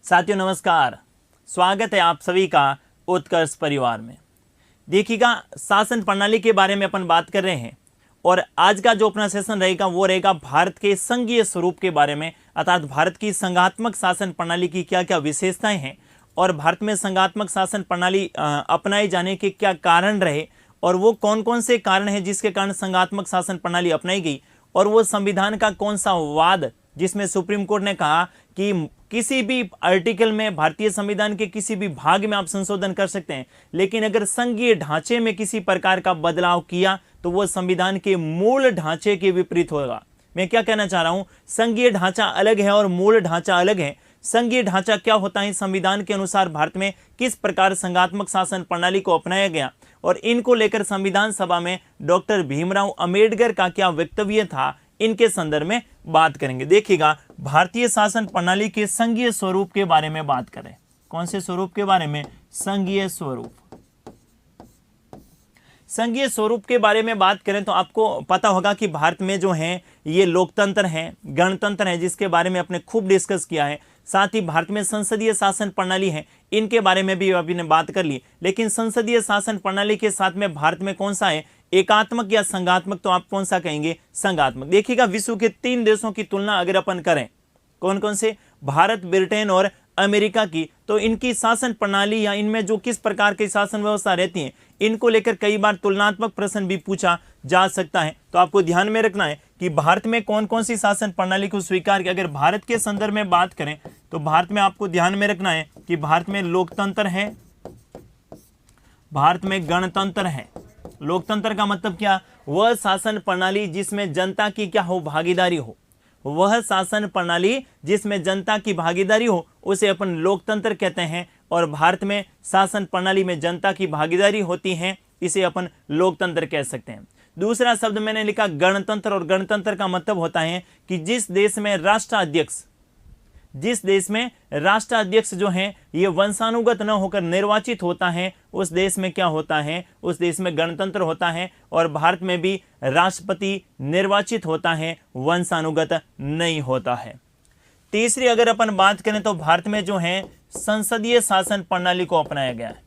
साथियों नमस्कार, स्वागत है आप सभी का उत्कर्ष परिवार में। देखिएगा, शासन प्रणाली के बारे में अपन बात कर रहे हैं और आज का जो अपना सेशन रहेगा वो रहेगा भारत के संघीय स्वरूप के बारे में, अर्थात भारत की संघात्मक शासन प्रणाली की क्या क्या विशेषताएं हैं और भारत में संघात्मक शासन प्रणाली अपनाए जाने के क्या कारण रहे और वो कौन कौन से कारण हैं जिसके कारण संघात्मक शासन प्रणाली अपनाई गई, और वो संविधान का कौन सा वाद जिसमें सुप्रीम कोर्ट ने कहा कि किसी भी आर्टिकल में, भारतीय संविधान के किसी भी भाग में आप संशोधन कर सकते हैं, लेकिन अगर संघीय ढांचे में किसी प्रकार का बदलाव किया तो वो संविधान के मूल ढांचे के विपरीत होगा। मैं क्या कहना चाह रहा हूं, संघीय ढांचा अलग है और मूल ढांचा अलग है। संघीय ढांचा क्या होता है, संविधान के अनुसार भारत में किस प्रकार संघात्मक शासन प्रणाली को अपनाया गया और इनको लेकर संविधान सभा में डॉक्टर भीमराव अंबेडकर का क्या वक्तव्य था, इनके संदर्भ में बात करेंगे। देखिएगा, भारतीय शासन प्रणाली के संघीय स्वरूप के बारे में बात करें। कौन से स्वरूप के बारे में? संघीय स्वरूप। संघीय स्वरूप के बारे में बात करें तो आपको पता होगा कि भारत में जो है ये लोकतंत्र है, गणतंत्र है, जिसके बारे में आपने खूब डिस्कस किया है। साथ ही भारत में संसदीय शासन प्रणाली है, इनके बारे में भी अभी ने बात कर ली। लेकिन संसदीय शासन प्रणाली के साथ में भारत में कौन सा है, एकात्मक या संघात्मक? तो आप कौन सा कहेंगे? संघात्मक। देखिएगा, विश्व के 3 देशों की तुलना अगर अपन करें, कौन कौन से? भारत, ब्रिटेन और अमेरिका की, तो इनकी शासन प्रणाली या इनमें जो किस प्रकार की शासन व्यवस्था रहती है, इनको लेकर कई बार तुलनात्मक प्रश्न भी पूछा जा सकता है। तो आपको ध्यान में रखना है कि भारत में कौन कौन सी शासन प्रणाली को स्वीकार किया। अगर भारत के संदर्भ में बात करें तो भारत में आपको ध्यान में रखना है कि भारत में लोकतंत्र है, भारत में गणतंत्र है। लोकतंत्र का मतलब क्या? वह शासन प्रणाली जिसमें जनता की क्या हो, भागीदारी हो। वह शासन प्रणाली जिसमें जनता की भागीदारी हो उसे अपन लोकतंत्र कहते हैं, और भारत में शासन प्रणाली में जनता की भागीदारी होती है, इसे अपन लोकतंत्र कह सकते हैं। दूसरा शब्द मैंने लिखा गणतंत्र, और गणतंत्र का मतलब होता है कि जिस देश में राष्ट्राध्यक्ष जो है ये वंशानुगत न होकर निर्वाचित होता है, उस देश में क्या होता है, उस देश में गणतंत्र होता है। और भारत में भी राष्ट्रपति निर्वाचित होता है, वंशानुगत नहीं होता है। तीसरी अगर अपन बात करें तो भारत में जो है संसदीय शासन प्रणाली को अपनाया गया है।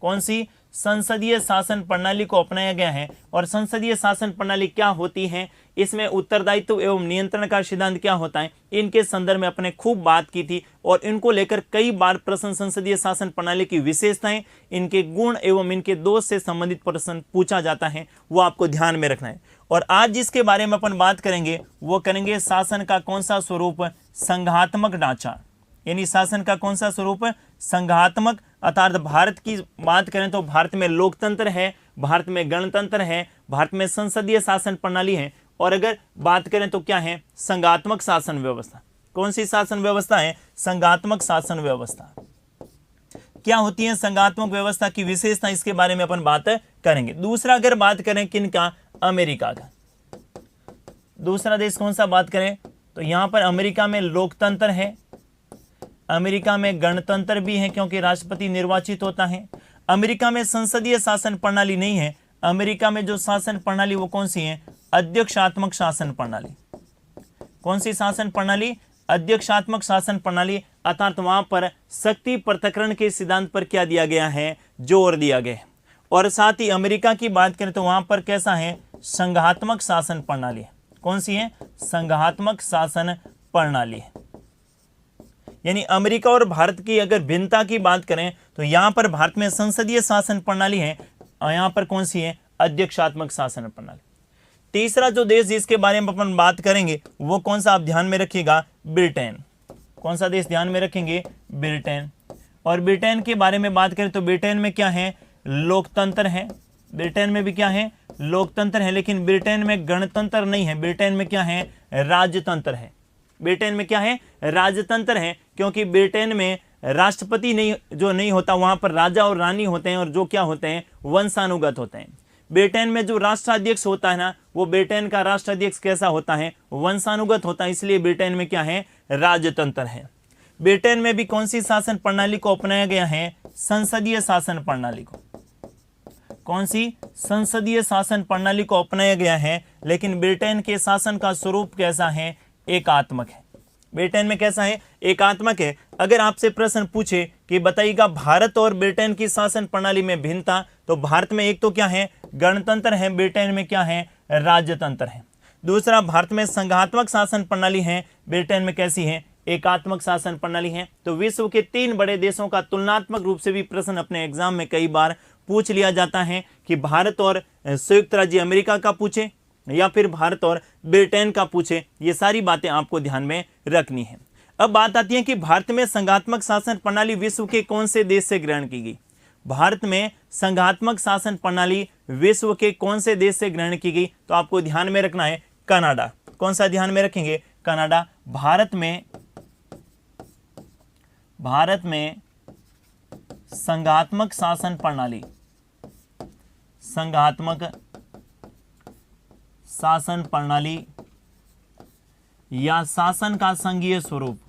कौन सी? संसदीय शासन प्रणाली को अपनाया गया है। और संसदीय शासन प्रणाली क्या होती है, इसमें उत्तरदायित्व एवं नियंत्रण का सिद्धांत क्या होता है, इनके संदर्भ में अपने खूब बात की थी और इनको लेकर कई बार प्रश्न, संसदीय शासन प्रणाली की विशेषताएं, इनके गुण एवं इनके दोष से संबंधित प्रश्न पूछा जाता है, वो आपको ध्यान में रखना है। और आज जिसके बारे में अपन बात करेंगे वो करेंगे शासन का कौन सा स्वरूप? संघात्मक ढांचा। यानी शासन का कौन सा स्वरूप? संघात्मक। अर्थात भारत की बात करें तो भारत में लोकतंत्र है, भारत में गणतंत्र है, भारत में संसदीय शासन प्रणाली है, और अगर बात करें तो क्या है? संघात्मक शासन व्यवस्था। कौन सी शासन व्यवस्था है? संघात्मक शासन व्यवस्था। क्या होती है संघात्मक व्यवस्था की विशेषता, इसके बारे में अपन बात करेंगे। दूसरा अगर बात करें किनका? अमेरिका का। दूसरा देश कौन सा बात करें तो यहां पर अमेरिका में लोकतंत्र है, अमेरिका में गणतंत्र भी है क्योंकि राष्ट्रपति निर्वाचित होता है। अमेरिका में संसदीय शासन प्रणाली नहीं है। अमेरिका में जो शासन प्रणाली वो कौन सी है? अध्यक्षात्मक शासन प्रणाली। कौन सी शासन प्रणाली? अध्यक्षात्मक शासन प्रणाली। अर्थात वहां पर शक्ति पृथक्करण के सिद्धांत पर क्या दिया गया है? जोर दिया गया है। और साथ ही अमेरिका की बात करें तो वहां पर कैसा है? संघात्मक शासन प्रणाली। कौन सी है? संघात्मक शासन प्रणाली है। यानी अमेरिका और भारत की अगर भिन्नता की बात करें तो यहां पर भारत में संसदीय शासन प्रणाली है और यहां पर कौन सी है? अध्यक्षात्मक शासन प्रणाली। तीसरा जो देश जिसके बारे में अपन बात करेंगे वो कौन सा? आप ध्यान में रखिएगा, ब्रिटेन। कौन सा देश ध्यान में रखेंगे? ब्रिटेन। और ब्रिटेन के बारे में बात करें तो ब्रिटेन में क्या है? लोकतंत्र है। ब्रिटेन में भी क्या है? लोकतंत्र है। लेकिन ब्रिटेन में गणतंत्र नहीं है, ब्रिटेन में क्या है? राजतंत्र है। ब्रिटेन में क्या है? राजतंत्र है, क्योंकि ब्रिटेन में राष्ट्रपति नहीं होता, वहां पर राजा और रानी होते हैं और जो क्या होते हैं? वंशानुगत होते हैं। ब्रिटेन में जो राष्ट्राध्यक्ष होता है ना, वो ब्रिटेन का राष्ट्राध्यक्ष कैसा होता है? वंशानुगत होता है, इसलिए ब्रिटेन में क्या है? राजतंत्र है। ब्रिटेन में भी कौन सी शासन प्रणाली को अपनाया गया है? संसदीय शासन प्रणाली को। कौन सी? संसदीय शासन प्रणाली को अपनाया गया है। लेकिन ब्रिटेन के शासन का स्वरूप कैसा है? एकात्मक है। ब्रिटेन में कैसा है? एकात्मक है। अगर आपसे प्रश्न पूछे कि बताइएगा भारत और ब्रिटेन की शासन प्रणाली में भिन्नता, तो भारत में एक तो क्या है, गणतंत्र है, ब्रिटेन में क्या है, राजतंत्र है। दूसरा, भारत में संघात्मक शासन प्रणाली है, ब्रिटेन में कैसी है, एकात्मक शासन प्रणाली है। तो विश्व के 3 बड़े देशों का तुलनात्मक रूप से भी प्रश्न अपने एग्जाम में कई बार पूछ लिया जाता है कि भारत और संयुक्त राज्य अमेरिका का पूछे या फिर भारत और ब्रिटेन का पूछे। ये सारी बातें आपको ध्यान में रखनी है। अब बात आती है कि भारत में संघात्मक शासन प्रणाली विश्व के कौन से देश से ग्रहण की गई। भारत में संघात्मक शासन प्रणाली विश्व के कौन से देश से ग्रहण की गई, तो आपको ध्यान में रखना है कनाडा। कौन सा ध्यान में रखेंगे, कनाडा। भारत में संघात्मक शासन प्रणाली, संघात्मक शासन प्रणाली या शासन का संघीय स्वरूप,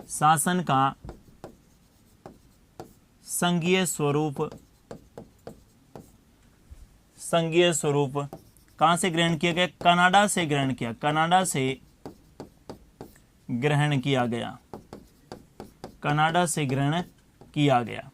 शासन का संघीय स्वरूप, संघीय स्वरूप कहां से ग्रहण किया गया, कनाडा से ग्रहण किया, कनाडा से ग्रहण किया गया, कनाडा से ग्रहण किया गया।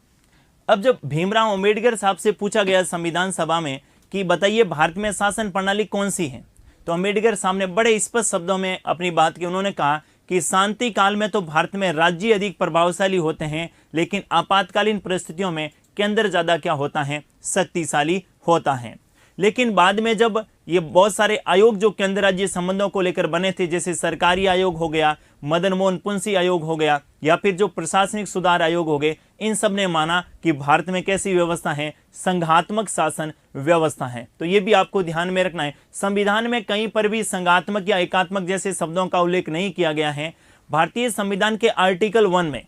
अब जब भीमराव अंबेडकर साहब से पूछा गया संविधान सभा में कि बताइए भारत में शासन प्रणाली कौन सी है, तो अंबेडकर साहब ने बड़े स्पष्ट शब्दों में अपनी बात की। उन्होंने कहा कि शांति काल में तो भारत में राज्य अधिक प्रभावशाली होते हैं, लेकिन आपातकालीन परिस्थितियों में केंद्र ज्यादा क्या होता है, शक्तिशाली होता है। लेकिन बाद में जब ये बहुत सारे आयोग जो केंद्र राज्य संबंधों को लेकर बने थे, जैसे सरकारी आयोग हो गया, मदन मोहन पुंसी आयोग हो गया, या फिर जो प्रशासनिक सुधार आयोग हो गए, इन सब ने माना कि भारत में कैसी व्यवस्था है, संघात्मक शासन व्यवस्था है। तो ये भी आपको ध्यान में रखना है। संविधान में कहीं पर भी संघात्मक या एकात्मक जैसे शब्दों का उल्लेख नहीं किया गया है। भारतीय संविधान के आर्टिकल 1 में,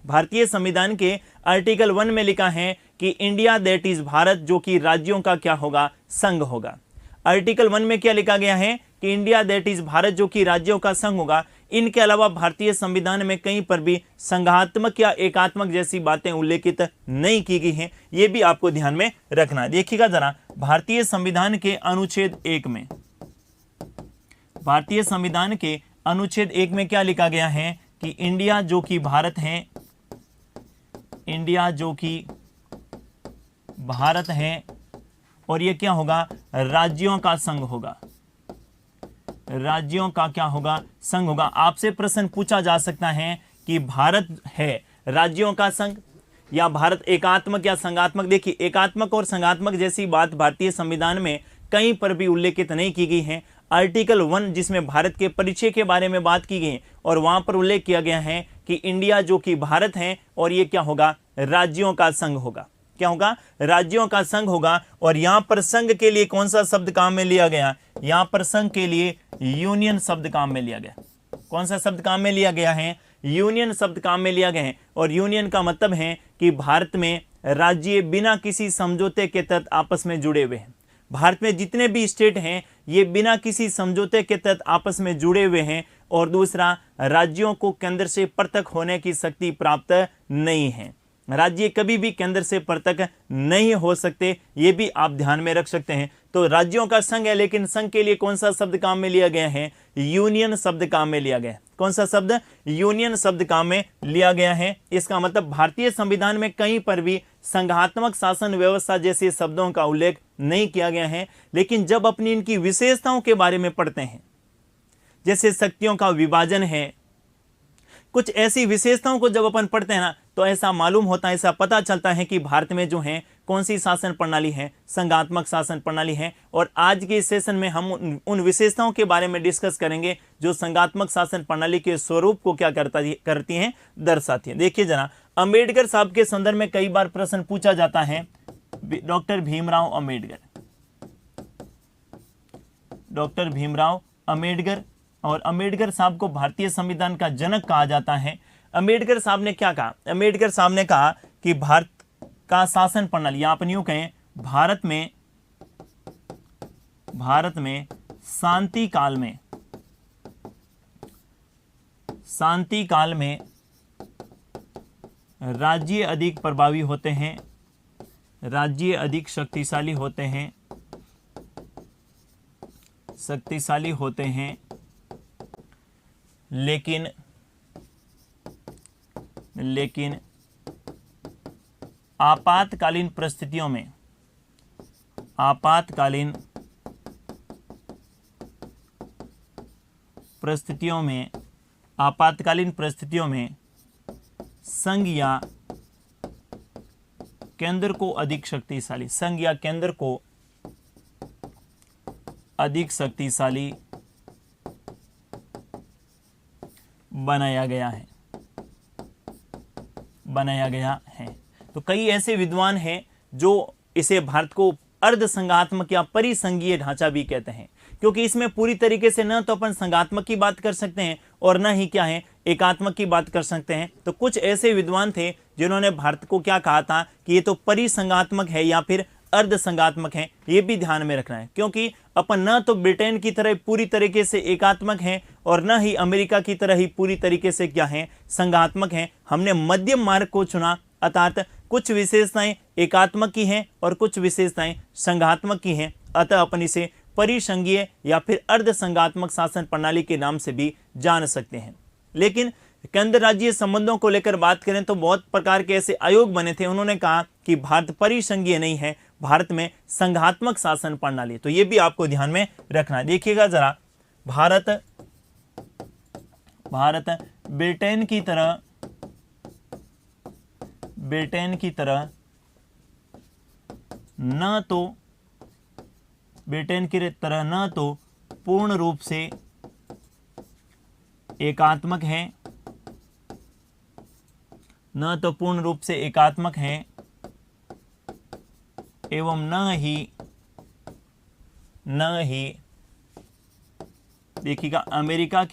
भारतीय संविधान के आर्टिकल 1 में लिखा है कि इंडिया दैट इज भारत, जो कि राज्यों का क्या होगा, संघ होगा। आर्टिकल 1 में क्या लिखा गया है कि इंडिया दैट इज भारत, जो कि राज्यों का संघ होगा। इनके अलावा भारतीय संविधान में कहीं पर भी संघात्मक या एकात्मक जैसी बातें उल्लेखित नहीं की गई हैं। यह भी आपको ध्यान में रखना। देखिएगा जरा, भारतीय संविधान के अनुच्छेद 1 में, भारतीय संविधान के अनुच्छेद 1 में क्या लिखा गया है कि इंडिया जो कि भारत है, इंडिया जो कि भारत है, और ये क्या होगा, राज्यों का संघ होगा, राज्यों का क्या होगा, संघ होगा। आपसे प्रश्न पूछा जा सकता है कि भारत है राज्यों का संघ या भारत एकात्मक या संघात्मक। देखिए, एकात्मक और संघात्मक जैसी बात भारतीय संविधान में कहीं पर भी उल्लेखित नहीं की गई है। आर्टिकल 1 जिसमें भारत के परिचय के बारे में बात की गई और वहां पर उल्लेख किया गया है कि इंडिया जो कि भारत है और ये क्या होगा, राज्यों का संघ होगा। क्या होगा, राज्यों का संघ होगा। और यहां पर संघ के लिए कौन सा शब्द काम में लिया गया, यहां पर संघ के लिए यूनियन शब्द काम में लिया गया। कौन सा शब्द काम में लिया गया है, यूनियन शब्द काम में लिया गया है। और यूनियन का मतलब है कि भारत में राज्य बिना किसी समझौते के तहत आपस में जुड़े हुए हैं। भारत में जितने भी स्टेट हैं ये बिना किसी समझौते के तहत आपस में जुड़े हुए हैं। और दूसरा, राज्यों को केंद्र से पृथक होने की शक्ति प्राप्त नहीं है। राज्य कभी भी केंद्र से पृथक नहीं हो सकते, ये भी आप ध्यान में रख सकते हैं। तो राज्यों का संघ है, लेकिन संघ के लिए कौन सा शब्द काम में लिया गया है, यूनियन शब्द काम में लिया गया है। कौन सा शब्द, यूनियन शब्द काम में लिया गया है। इसका मतलब भारतीय संविधान में कहीं पर भी संघात्मक शासन व्यवस्था जैसे शब्दों का उल्लेख नहीं किया गया है। लेकिन जब अपनी इनकी विशेषताओं के बारे में पढ़ते हैं, जैसे शक्तियों का विभाजन है, कुछ ऐसी विशेषताओं को जब अपन पढ़ते हैं ना, तो ऐसा मालूम होता है, ऐसा पता चलता है कि भारत में जो है कौन सी शासन प्रणाली है, संघात्मक शासन प्रणाली है। और आज के इस सेशन में हम उन विशेषताओं के बारे में डिस्कस करेंगे जो संघात्मक शासन प्रणाली के स्वरूप को क्या करती हैं, दर्शाती है। देखिए जरा, अंबेडकर साहब के संदर्भ में कई बार प्रश्न पूछा जाता है। डॉक्टर भीमराव अम्बेडकर, डॉक्टर भीमराव अम्बेडकर, और अम्बेडकर साहब को भारतीय संविधान का जनक कहा जाता है। अम्बेडकर साहब ने क्या कहा, अम्बेडकर साहब ने कहा कि भारत का शासन प्रणाली, आप यूं कहें, भारत में शांति काल में राज्य अधिक प्रभावी होते हैं, राज्य अधिक शक्तिशाली होते हैं, लेकिन लेकिन आपातकालीन परिस्थितियों में आपातकालीन परिस्थितियों में संघ या केंद्र को अधिक शक्तिशाली बनाया गया है। तो कई ऐसे विद्वान हैं जो इसे भारत को अर्ध संघात्मक या परिसंघीय ढांचा भी कहते हैं, क्योंकि इसमें पूरी तरीके से न तो अपन संघात्मक की बात कर सकते हैं और न ही क्या है एकात्मक की बात कर सकते हैं। तो कुछ ऐसे विद्वान थे जिन्होंने भारत को क्या कहा था कि ये तो परिसंघात्मक है या फिर अर्ध संघात्मक है। ये भी ध्यान में रखना है, क्योंकि अपन न तो ब्रिटेन की तरह पूरी तरीके से एकात्मक हैं और न ही अमेरिका की तरह ही पूरी तरीके से क्या है संघात्मक हैं। हमने मध्यम मार्ग को चुना, अर्थात कुछ विशेषताएं एकात्मक की हैं और कुछ विशेषताएं संघात्मक की हैं। अतः अपन इसे परिसंघीय या फिर अर्ध संघात्मक शासन प्रणाली के नाम से भी जान सकते हैं। लेकिन केंद्र राज्य संबंधों को लेकर बात करें तो बहुत प्रकार के ऐसे आयोग बने थे, उन्होंने कहा कि भारत परिसंघीय नहीं है, भारत में संघात्मक शासन प्रणाली। तो ये भी आपको ध्यान में रखना है। देखिएगा जरा, भारत ब्रिटेन की तरह न तो पूर्ण रूप से एकात्मक है, एवं न ही देखिएगा अमेरिका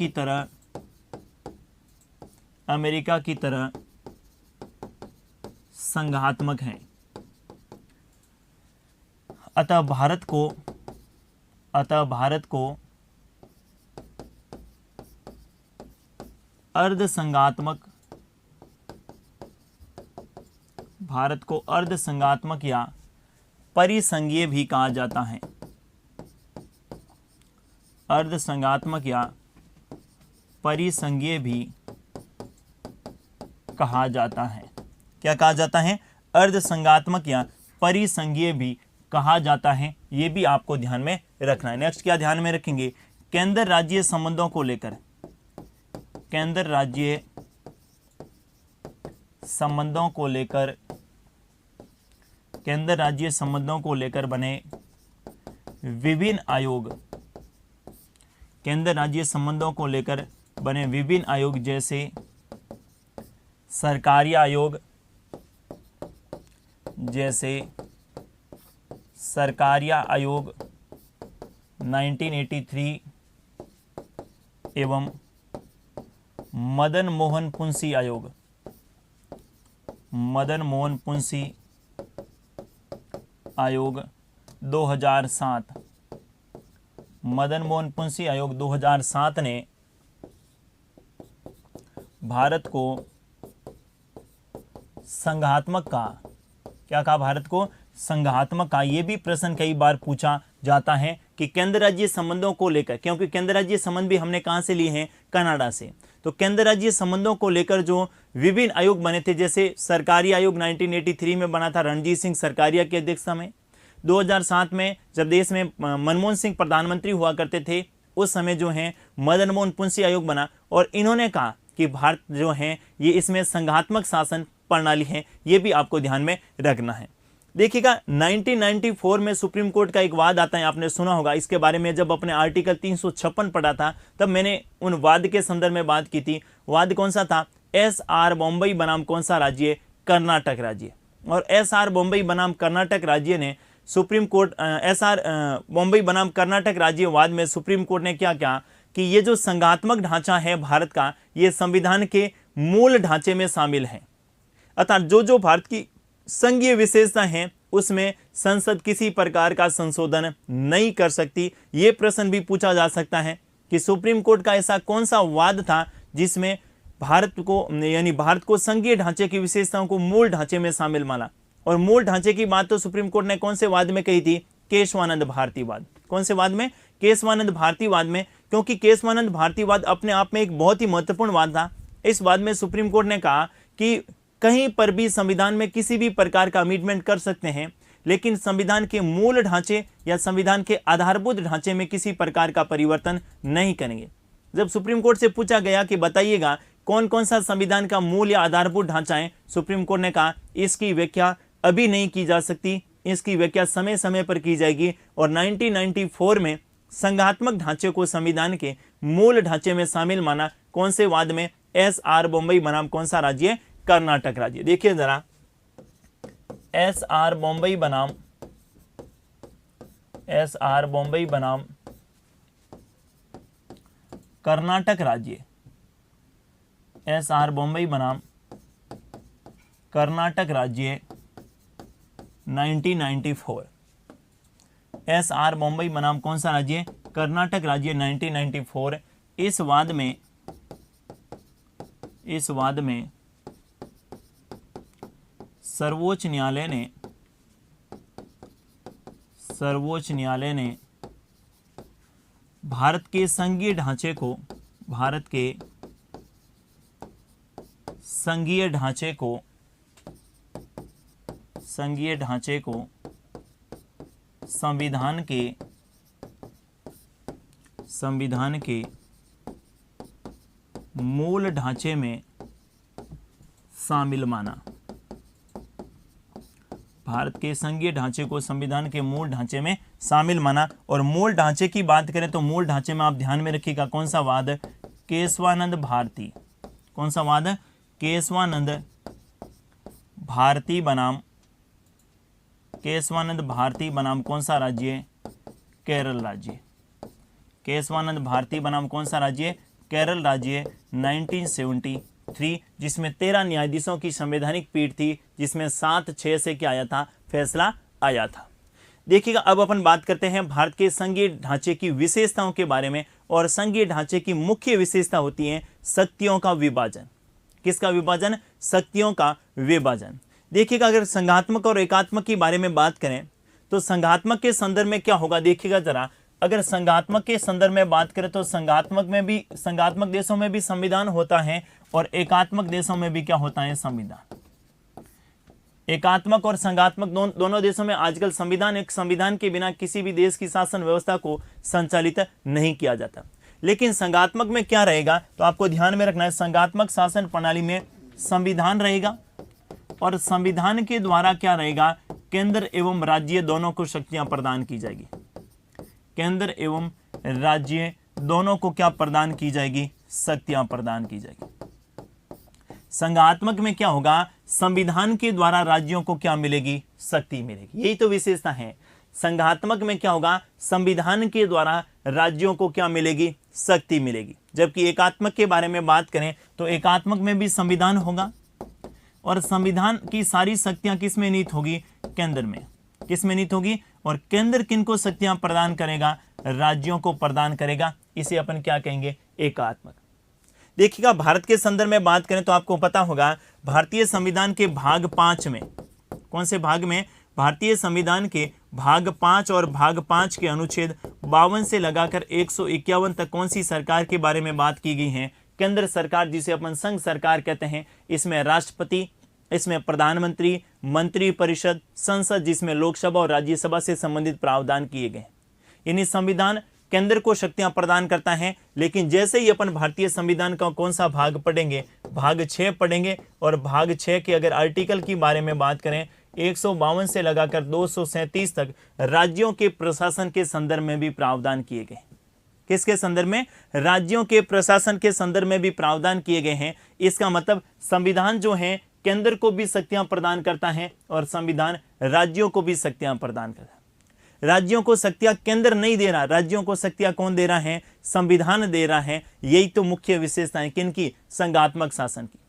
की तरह संघात्मक है। अतः भारत को अर्ध संघात्मक या परिसंघीय भी कहा जाता है। अर्ध संघात्मक या परिसंघीय भी कहा जाता है। क्या कहा जाता है? अर्ध संघात्मक या परिसंघीय भी कहा जाता है। यह भी आपको ध्यान में रखना है। नेक्स्ट क्या ध्यान में रखेंगे? केंद्र राज्य संबंधों को लेकर बने विभिन्न आयोग, जैसे सरकारी आयोग 1983 एवं मदन मोहन पुंसी आयोग 2007। मदन मोहन पुंसी आयोग 2007 ने भारत को संघात्मक का, क्या कहा? भारत को संघात्मक का। यह भी प्रश्न कई बार पूछा जाता है कि केंद्र राज्य संबंधों को लेकर, क्योंकि केंद्र राज्य संबंध भी हमने कहां से लिए हैं? कनाडा से। तो केंद्र राज्य संबंधों को लेकर जो विभिन्न आयोग बने थे, जैसे सरकारी आयोग 1983 में बना था रणजीत सिंह सरकारिया की अध्यक्षता में। 2007 में जब देश में मनमोहन सिंह प्रधानमंत्री हुआ करते थे, उस समय जो है मदन मोहन पुंसी आयोग बना और इन्होंने कहा कि भारत जो है ये इसमें संघात्मक शासन प्रणाली है। ये भी आपको ध्यान में रखना है। देखिएगा 1994 में सुप्रीम कोर्ट का एक वाद आता है, आपने सुना होगा इसके बारे में। जब अपने आर्टिकल 356 पढ़ा था तब मैंने उन वाद के संदर्भ में बात की थी। वाद कौन सा था? SR बॉम्बई बनाम कौन सा राज्य? कर्नाटक राज्य। और SR बॉम्बई बनाम कर्नाटक राज्य ने सुप्रीम कोर्ट SR बॉम्बई बनाम कर्नाटक राज्य वाद में सुप्रीम कोर्ट ने क्या कहा कि ये जो संघात्मक ढांचा है भारत का, ये संविधान के मूल ढांचे में शामिल है। अर्थात जो भारत की संघीय विशेषता है उसमें संसद किसी प्रकार का संशोधन नहीं कर सकती। ये प्रश्न भी पूछा जा सकता है कि सुप्रीम कोर्ट का ऐसा कौन सा वाद था जिसमें भारत को संघीय ढांचे की विशेषताओं को मूल ढांचे में शामिल माना। और मूल ढांचे की बात तो सुप्रीम कोर्ट ने कौन से वाद में कही थी? केशवानंद भारती वाद। कौन से वाद में? केशवानंद भारती वाद में। क्योंकि केशवानंद भारती वाद अपने आप में एक बहुत ही महत्वपूर्ण वाद था। इस वाद में सुप्रीम कोर्ट ने कहा कि कहीं पर भी संविधान में किसी भी प्रकार का अमेंडमेंट कर सकते हैं, लेकिन संविधान के मूल ढांचे या संविधान के आधारभूत ढांचे में किसी प्रकार का परिवर्तन नहीं करेंगे। जब सुप्रीम कोर्ट से पूछा गया कि बताइएगा कौन कौन सा संविधान का मूल या आधारभूत ढांचा है, सुप्रीम कोर्ट ने कहा इसकी व्याख्या अभी नहीं की जा सकती, इसकी व्याख्या समय समय पर की जाएगी। और 1994 में संघात्मक ढांचे को संविधान के मूल ढांचे में शामिल माना। कौन से वाद में? SR बॉम्बई बनाम कौन सा राज्य? कर्नाटक राज्य। देखिए जरा, SR बॉम्बई बनाम कर्नाटक राज्य, SR बॉम्बई बनाम कर्नाटक राज्य 1994। SR बॉम्बई बनाम कौन सा राज्य? कर्नाटक राज्य 1994। इस वाद में सर्वोच्च न्यायालय ने भारत के संघीय ढांचे को संविधान के मूल ढांचे में शामिल माना। भारत के संघीय ढांचे को संविधान के मूल ढांचे में शामिल माना। और मूल ढांचे की बात करें तो मूल ढांचे में आप ध्यान में रखिएगा कौन सा वाद? केशवानंद भारती। कौन सा वाद? केशवानंद भारती बनाम कौन सा राज्य? केरल राज्य। केशवानंद भारती बनाम कौन सा राज्य? केरल राज्य 1973, जिसमें 13 न्यायाधीशों की संवैधानिक पीठ थी, जिसमें 7-6 से क्या आया था? फैसला आया था। देखिएगा, अब अपन बात करते हैं भारत के संघीय ढांचे की विशेषताओं के बारे में। और संघीय ढांचे की मुख्य विशेषता होती है शक्तियों का विभाजन। किसका विभाजन? शक्तियों का विभाजन। देखिएगा, अगर संघात्मक और एकात्मक के बारे में बात करें तो संघात्मक के संदर्भ में क्या होगा? देखिएगा जरा, अगर संघात्मक के संदर्भ में बात करें तो संघात्मक देशों में भी संविधान होता है और एकात्मक देशों में भी क्या होता है? संविधान। एकात्मक और संघात्मक दोनों देशों में आजकल संविधान के बिना किसी भी देश की शासन व्यवस्था को संचालित नहीं किया जाता। लेकिन संघात्मक में क्या रहेगा? तो आपको ध्यान में रखना है, संघात्मक शासन प्रणाली में संविधान रहेगा और संविधान के द्वारा क्या रहेगा? केंद्र एवं राज्य दोनों को शक्तियां प्रदान की जाएगी। केंद्र एवं राज्य दोनों को क्या प्रदान की जाएगी? शक्तियां प्रदान की जाएगी। संघात्मक में क्या होगा? संविधान के द्वारा राज्यों को क्या मिलेगी? शक्ति मिलेगी। यही तो विशेषता है। संघात्मक में क्या होगा? संविधान के द्वारा राज्यों को क्या मिलेगी? शक्ति मिलेगी। जबकि एकात्मक के बारे में बात करें तो एकात्मक में भी संविधान होगा और संविधान की सारी शक्तियां किस में निहित होगी? केंद्र में। किस में निहित होगी? और केंद्र किनको शक्तियां प्रदान करेगा? राज्यों को प्रदान करेगा। इसे अपन क्या कहेंगे? एकात्मक। देखिएगा, भारत के संदर्भ में बात करें तो आपको पता होगा भारतीय संविधान के भाग 5 में, कौन से भाग में? भारतीय संविधान के भाग 5 और भाग 5 के अनुच्छेद 52 से लगाकर 151 तक कौन सी सरकार के बारे में बात की गई है? केंद्र सरकार, जिसे अपन संघ सरकार कहते हैं। इसमें राष्ट्रपति, इसमें प्रधानमंत्री, मंत्री परिषद, संसद जिसमें लोकसभा और राज्यसभा से संबंधित प्रावधान किए गए। यानी संविधान केंद्र को शक्तियां प्रदान करता है। लेकिन जैसे ही अपन भारतीय संविधान का कौन सा भाग पढ़ेंगे? भाग 6 पढ़ेंगे। और भाग 6 के अगर आर्टिकल की बारे में बात करें 152 से लगाकर 237 तक राज्यों के प्रशासन के संदर्भ में भी प्रावधान किए गए। किसके संदर्भ में? राज्यों के प्रशासन के संदर्भ में भी प्रावधान किए गए हैं। इसका मतलब संविधान जो है केंद्र को भी शक्तियां प्रदान करता है और संविधान राज्यों को भी शक्तियां प्रदान करता है। राज्यों को शक्तियां केंद्र नहीं दे रहा, राज्यों को शक्तियां कौन दे रहा है? संविधान दे रहा है। यही तो मुख्य विशेषताएं किनकी? संघात्मक शासन की।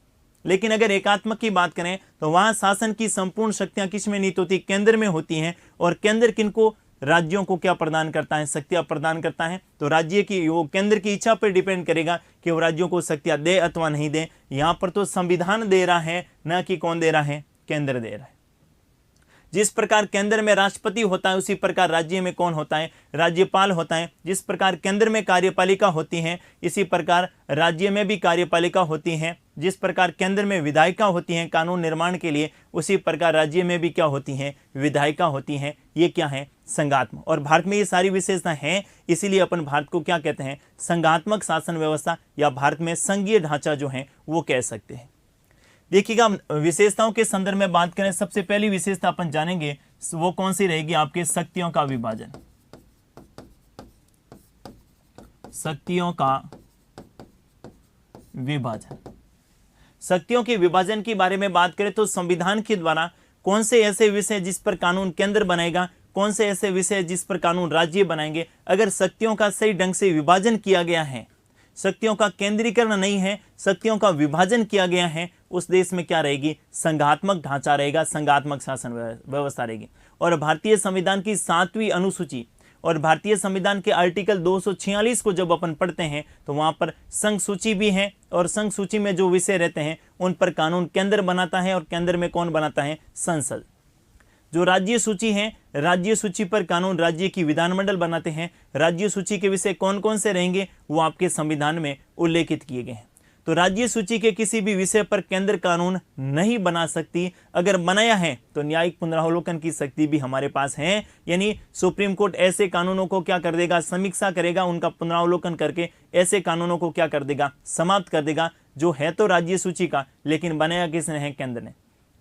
लेकिन अगर एकात्मक की बात करें तो वहां शासन की संपूर्ण शक्तियां किस में निहित होती? केंद्र में होती हैं। और केंद्र किनको? राज्यों को क्या प्रदान करता है? शक्तियां प्रदान करता है। तो राज्य की, वो केंद्र की इच्छा पर डिपेंड करेगा कि वो राज्यों को शक्तियां दे अथवा नहीं दे। यहां पर तो संविधान दे रहा है, न कि कौन दे रहा है? केंद्र दे रहा है। जिस प्रकार केंद्र में राष्ट्रपति होता है उसी प्रकार राज्य में कौन होता है? राज्यपाल होता है। जिस प्रकार केंद्र में कार्यपालिका होती है इसी प्रकार राज्य में भी कार्यपालिका होती है। जिस प्रकार केंद्र में विधायिका होती हैं कानून निर्माण के लिए, उसी प्रकार राज्य में भी क्या होती हैं, विधायिका होती हैं। ये क्या है, संघात्मक। और भारत में ये सारी विशेषताएं हैं, इसीलिए अपन भारत को क्या कहते हैं, संघात्मक शासन व्यवस्था, या भारत में संघीय ढांचा जो है वो कह सकते हैं। देखिएगा, विशेषताओं के संदर्भ में बात करें, सबसे पहली विशेषता अपन जानेंगे वो कौन सी रहेगी, आपके शक्तियों का विभाजन। शक्तियों का विभाजन। शक्तियों के विभाजन के बारे में बात करें तो संविधान के द्वारा कौन से ऐसे विषय जिस पर कानून केंद्र बनाएगा, कौन से ऐसे विषय जिस पर कानून राज्य बनाएंगे। अगर शक्तियों का सही ढंग से विभाजन किया गया है, शक्तियों का केंद्रीकरण नहीं है, शक्तियों का विभाजन किया गया है, उस देश में क्या रहेगी, संघात्मक ढांचा रहेगा, संघात्मक शासन व्यवस्था रहेगी। और भारतीय संविधान की 7वीं अनुसूची और भारतीय संविधान के आर्टिकल 246 को जब अपन पढ़ते हैं तो वहां पर संघ सूची भी है, और संघ सूची में जो विषय रहते हैं उन पर कानून केंद्र बनाता है, और केंद्र में कौन बनाता है, संसद। जो राज्य सूची है, राज्य सूची पर कानून राज्य की विधानमंडल बनाते हैं। राज्य सूची के विषय कौन कौन से रहेंगे वो आपके संविधान में उल्लेखित किए गए हैं। तो राज्य सूची के किसी भी विषय पर केंद्र कानून नहीं बना सकती। अगर बनाया है तो न्यायिक पुनरावलोकन की शक्ति भी हमारे पास है, यानी सुप्रीम कोर्ट ऐसे कानूनों को क्या कर देगा, समीक्षा करेगा, उनका पुनरावलोकन करके ऐसे कानूनों को क्या कर देगा, समाप्त कर देगा, जो है तो राज्य सूची का, लेकिन बनाया किसने है, केंद्र ने।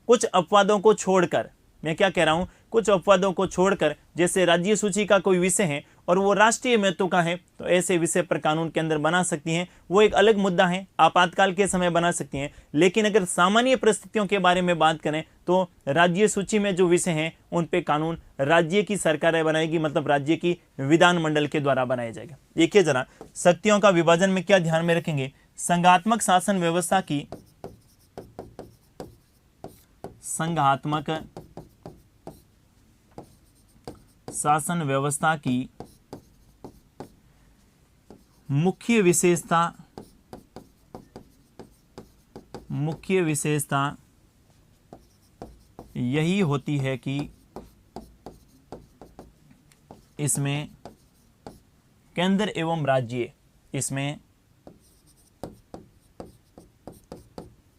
कुछ अपवादों को छोड़कर, मैं क्या कह रहा हूं, कुछ अपवादों को छोड़कर, जैसे राज्य सूची का कोई विषय है और वो राष्ट्रीय महत्व का है, तो ऐसे विषय पर कानून केंद्र बना सकती हैं। वो एक अलग मुद्दा है, आपातकाल के समय बना सकती हैं। लेकिन अगर सामान्य परिस्थितियों के बारे में बात करें तो राज्य सूची में जो विषय हैं उन पे कानून राज्य की सरकारें बनाएगी, मतलब राज्य की विधानमंडल के द्वारा बनाया जाएगा। देखिए जरा, शक्तियों का विभाजन में क्या ध्यान में रखेंगे, संघात्मक शासन व्यवस्था की, संघात्मक शासन व्यवस्था की मुख्य विशेषता यही होती है कि इसमें केंद्र एवं राज्य, इसमें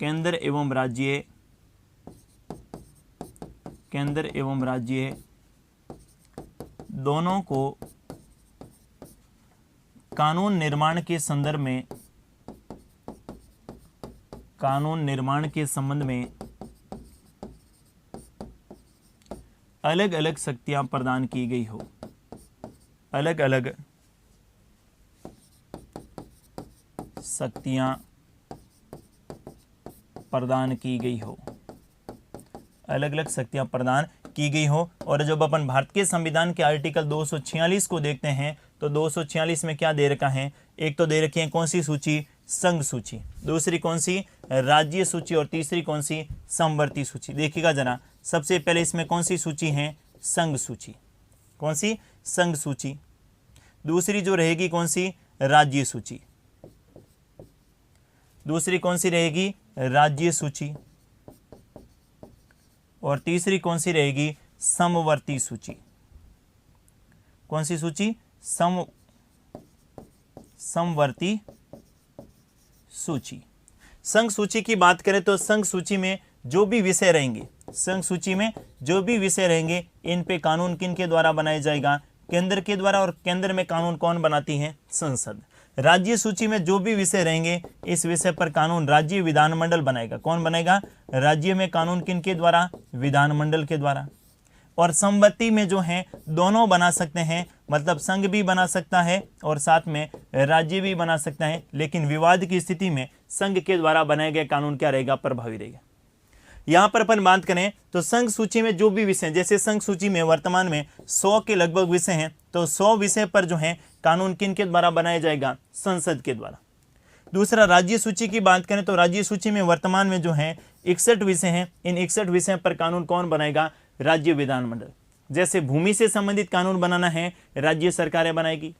केंद्र एवं राज्य दोनों को कानून निर्माण के संबंध में अलग अलग शक्तियां प्रदान की गई हो, अलग अलग शक्तियां प्रदान की गई हो, अलग अलग शक्तियां प्रदान की गई हो। और जब अपन भारत के संविधान के आर्टिकल 246 को देखते हैं तो 246 में क्या दे रखा है, एक तो दे रखी है कौन सी सूची, संघ सूची, दूसरी कौन सी, राज्य सूची, और तीसरी कौन सी, समवर्ती सूची। देखिएगा जरा, सबसे पहले इसमें कौन सी सूची है, संघ सूची, कौन सी, संघ सूची। दूसरी जो रहेगी कौन सी, राज्य सूची, दूसरी कौन सी रहेगी, राज्य सूची, और तीसरी कौन सी रहेगी, समवर्ती सूची। कौन सी सूची, समवर्ती सूची। संघ सूची की बात करें तो संघ सूची में जो भी विषय रहेंगे, संघ सूची में जो भी विषय रहेंगे, इन पे कानून किन के द्वारा बनाया जाएगा, केंद्र के द्वारा, और केंद्र में कानून कौन बनाती है, संसद। राज्य सूची में जो भी विषय रहेंगे, इस विषय पर कानून राज्य विधानमंडल बनाएगा। कौन बनेगा, राज्य में कानून किन के द्वारा, विधानमंडल के द्वारा। और समवर्ती में जो है दोनों बना सकते हैं, मतलब संघ भी बना सकता है और साथ में राज्य भी बना सकता है, लेकिन विवाद की स्थिति में संघ के द्वारा बनाए गए कानून क्या रहेगा, प्रभावी रहेगा। यहाँ पर अपन बात करें तो संघ सूची में जो भी विषय, जैसे संघ सूची में वर्तमान में 100 के लगभग विषय हैं, तो 100 विषय पर जो है कानून किन के द्वारा बनाया जाएगा, संसद के द्वारा। दूसरा, राज्य सूची की बात करें तो राज्य सूची में वर्तमान में जो है 61 विषय हैं, इन 61 विषय पर कानून कौन बनाएगा, राज्य विधानमंडल। जैसे भूमि से संबंधित कानून बनाना है, राज्य सरकारें बनाएगी।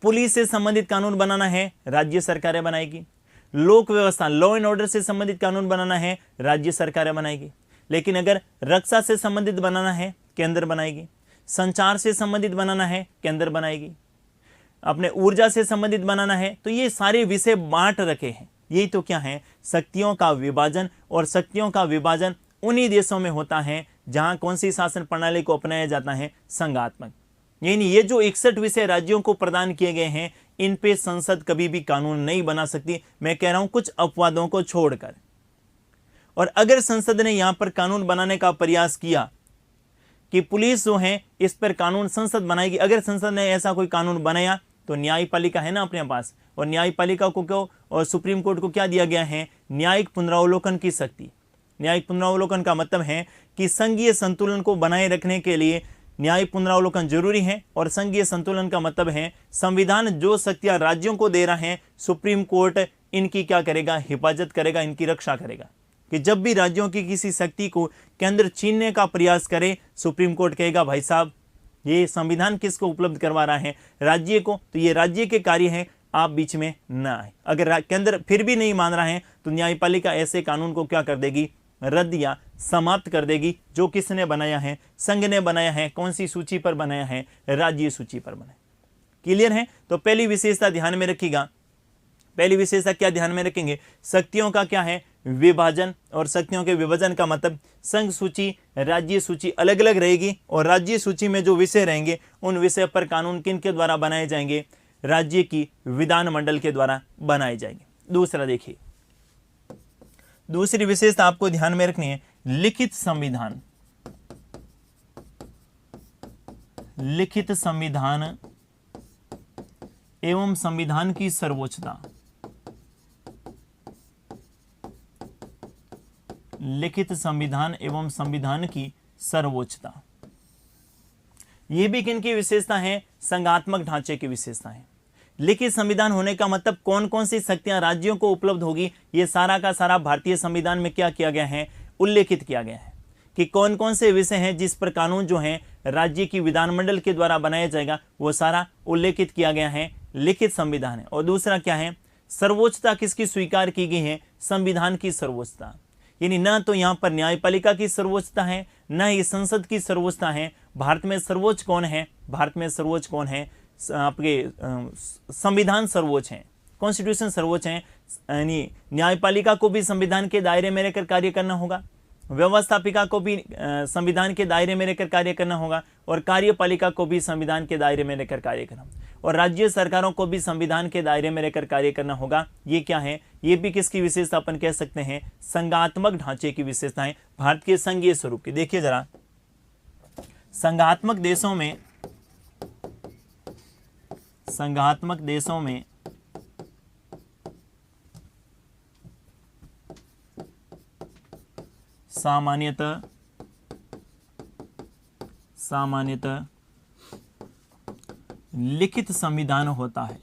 पुलिस से संबंधित कानून बनाना है, राज्य सरकारें बनाएगी। लोक व्यवस्था, लॉ एंड ऑर्डर से संबंधित कानून बनाना है, राज्य सरकारें बनाएगी। लेकिन अगर रक्षा से संबंधित बनाना है, केंद्र बनाएगी। संचार से संबंधित बनाना है, केंद्र बनाएगी। अपने ऊर्जा से संबंधित बनाना है, तो ये सारे विषय बांट रखे हैं। यही तो क्या है, शक्तियों का विभाजन। और शक्तियों का विभाजन उन्हीं देशों में होता है जहां कौन सी शासन प्रणाली को अपनाया जाता है, संघात्मक। यानी ये जो 61 विषय राज्यों को प्रदान किए गए हैं, इन पे संसद कभी भी कानून नहीं बना सकती, मैं कह रहा हूं कुछ अपवादों को छोड़कर। और अगर संसद ने यहां पर कानून बनाने का प्रयास किया कि पुलिस जो है इस पर कानून संसद बनाएगी, अगर संसद ने ऐसा कोई कानून बनाया तो न्यायपालिका है ना अपने पास, और न्यायपालिका को क्यों और सुप्रीम कोर्ट को क्या दिया गया है, न्यायिक पुनरावलोकन की शक्ति। न्यायिक पुनरावलोकन का मतलब है कि संघीय संतुलन को बनाए रखने के लिए न्यायिक पुनरावलोकन जरूरी है। और संघीय संतुलन का मतलब है संविधान जो शक्तियां राज्यों को दे रहा है, सुप्रीम कोर्ट इनकी क्या करेगा, हिफाजत करेगा, इनकी रक्षा करेगा। कि जब भी राज्यों की किसी शक्ति को केंद्र छीनने का प्रयास करे, सुप्रीम कोर्ट कहेगा भाई साहब ये संविधान किसको उपलब्ध करवा रहा है, राज्य को, तो ये राज्य के कार्य हैं, आप बीच में ना आए। अगर केंद्र फिर भी नहीं मान रहा है तो न्यायपालिका ऐसे कानून को क्या कर देगी, रद्द या समाप्त कर देगी। जो किसने बनाया है, संघ ने बनाया है। कौन सी सूची पर बनाया है, राज्य सूची पर बनाया। क्लियर है। तो पहली विशेषता ध्यान में रखिएगा। पहली विशेषता क्या ध्यान में रखेंगे, शक्तियों का क्या है, विभाजन। और शक्तियों के विभाजन का मतलब संघ सूची, राज्य सूची अलग अलग रहेगी, और राज्य सूची में जो विषय रहेंगे उन विषय पर कानून किन के द्वारा बनाए जाएंगे, राज्य की विधानमंडल के द्वारा बनाए जाएंगे। दूसरा देखिए, दूसरी विशेषता आपको ध्यान में रखनी है, लिखित संविधान। लिखित संविधान एवं संविधान की सर्वोच्चता। लिखित संविधान एवं संविधान की सर्वोच्चता, ये भी किनकी विशेषता है, संघात्मक ढांचे की विशेषता है। लिखित संविधान होने का मतलब कौन कौन सी शक्तियां राज्यों को उपलब्ध होगी, ये सारा का सारा भारतीय संविधान में क्या किया गया है, उल्लेखित किया गया है कि कौन कौन से विषय हैं जिस पर कानून जो है राज्य की विधानमंडल के द्वारा बनाया जाएगा, वो सारा उल्लेखित किया गया है, लिखित संविधान है। और दूसरा क्या है, सर्वोच्चता किसकी स्वीकार की गई है, संविधान की सर्वोच्चता। यानी न तो यहाँ पर न्यायपालिका की सर्वोच्चता है, न ही संसद की सर्वोच्चता है। भारत में सर्वोच्च कौन है, भारत में सर्वोच्च कौन है, आपके संविधान सर्वोच्च है, कॉन्स्टिट्यूशन सर्वोच्च है। यानी न्यायपालिका को भी संविधान के दायरे में रहकर कार्य करना होगा, व्यवस्थापिका को भी संविधान के दायरे में रहकर कार्य करना होगा, और कार्यपालिका को भी संविधान के दायरे में रहकर कार्य करना, और राज्य सरकारों को भी संविधान के दायरे में रहकर कार्य करना होगा। ये क्या है, ये भी किसकी विशेषता अपन कह सकते हैं, संघात्मक ढांचे की विशेषताएं भारत के संघीय स्वरूप की। देखिए जरा, संघात्मक देशों में सामान्यतः लिखित संविधान होता है।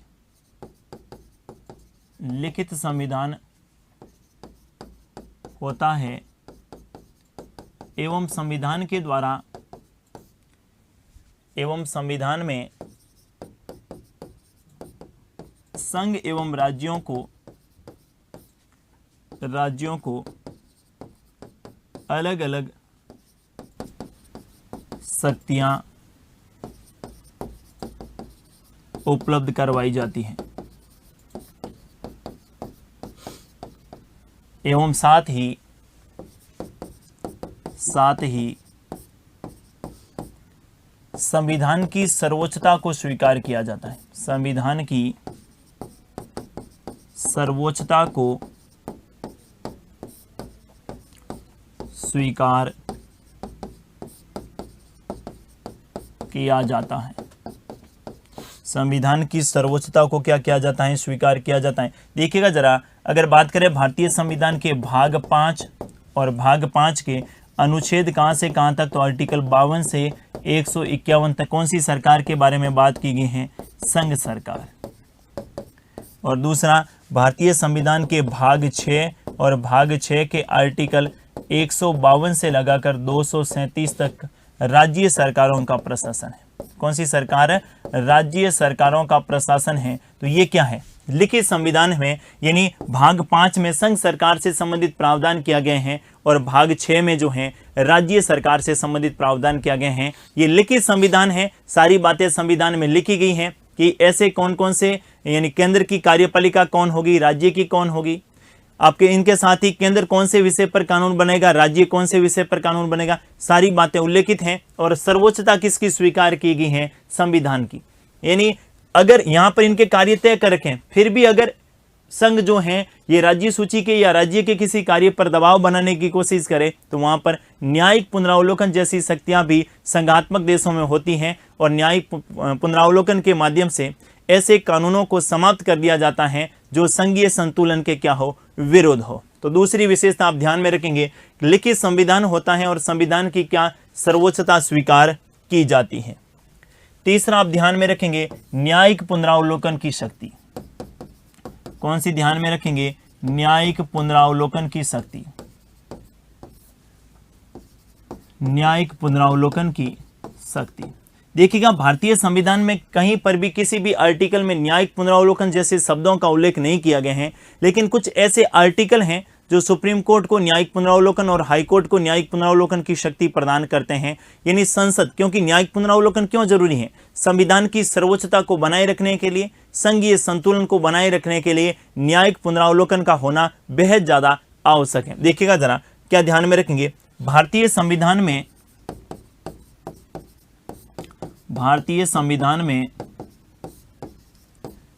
लिखित संविधान होता है एवं संविधान के द्वारा, एवं संविधान में संघ एवं राज्यों को अलग अलग शक्तियां उपलब्ध करवाई जाती हैं, एवं साथ ही संविधान की सर्वोच्चता को स्वीकार किया जाता है। संविधान की सर्वोच्चता को स्वीकार किया जाता है। संविधान की सर्वोच्चता को क्या किया जाता है, स्वीकार किया जाता है। देखिएगा जरा, अगर बात करें भारतीय संविधान के भाग 5 और भाग 5 के अनुच्छेद कहां से कहां तक, तो आर्टिकल 52 से 151 तक कौन सी सरकार के बारे में बात की गई है, संघ सरकार। और दूसरा, भारतीय संविधान के भाग 6 और भाग 6 के आर्टिकल 152 से लगाकर 237 तक राज्य सरकारों का प्रशासन है। कौन सी सरकार है, राज्य सरकारों का प्रशासन है। तो ये क्या है, लिखित संविधान में, यानी भाग 5 में संघ सरकार से संबंधित प्रावधान किया गए हैं, और भाग 6 में जो है राज्य सरकार से संबंधित प्रावधान किया गए हैं। ये लिखित संविधान है, सारी बातें संविधान में लिखी गई हैं कि ऐसे कौन कौन से, यानी केंद्र की कार्यपालिका कौन होगी, राज्य की कौन होगी, आपके इनके साथ ही केंद्र कौन से विषय पर कानून बनेगा, राज्य कौन से विषय पर कानून बनेगा, सारी बातें उल्लेखित हैं। और सर्वोच्चता किसकी स्वीकार की गई है, संविधान की। यानी अगर यहां पर इनके कार्य तय कर रखें, फिर भी अगर संघ जो है ये राज्य सूची के या राज्य के किसी कार्य पर दबाव बनाने की कोशिश करे तो वहां पर न्यायिक पुनरावलोकन जैसी शक्तियां भी संघात्मक देशों में होती हैं और न्यायिक पुनरावलोकन के माध्यम से ऐसे कानूनों को समाप्त कर दिया जाता है जो संघीय संतुलन के क्या हो, विरोध हो। तो दूसरी विशेषता आप ध्यान में रखेंगे, लिखित संविधान होता है और संविधान की क्या सर्वोच्चता स्वीकार की जाती है। तीसरा आप ध्यान में रखेंगे, न्यायिक पुनरावलोकन की शक्ति। कौन सी ध्यान में रखेंगे, न्यायिक पुनरावलोकन की शक्ति। न्यायिक पुनरावलोकन की शक्ति। देखिएगा, भारतीय संविधान में कहीं पर भी किसी भी आर्टिकल में न्यायिक पुनरावलोकन जैसे शब्दों का उल्लेख नहीं किया गया है, लेकिन कुछ ऐसे आर्टिकल हैं जो सुप्रीम कोर्ट को न्यायिक पुनरावलोकन और हाई कोर्ट को न्यायिक पुनरावलोकन की शक्ति प्रदान करते हैं। यानी संसद, क्योंकि न्यायिक पुनरावलोकन क्यों जरूरी है, संविधान की सर्वोच्चता को बनाए रखने के लिए, संघीय संतुलन को बनाए रखने के लिए न्यायिक पुनरावलोकन का होना बेहद ज्यादा आवश्यक है। देखिएगा जरा, क्या ध्यान में रखेंगे, भारतीय संविधान में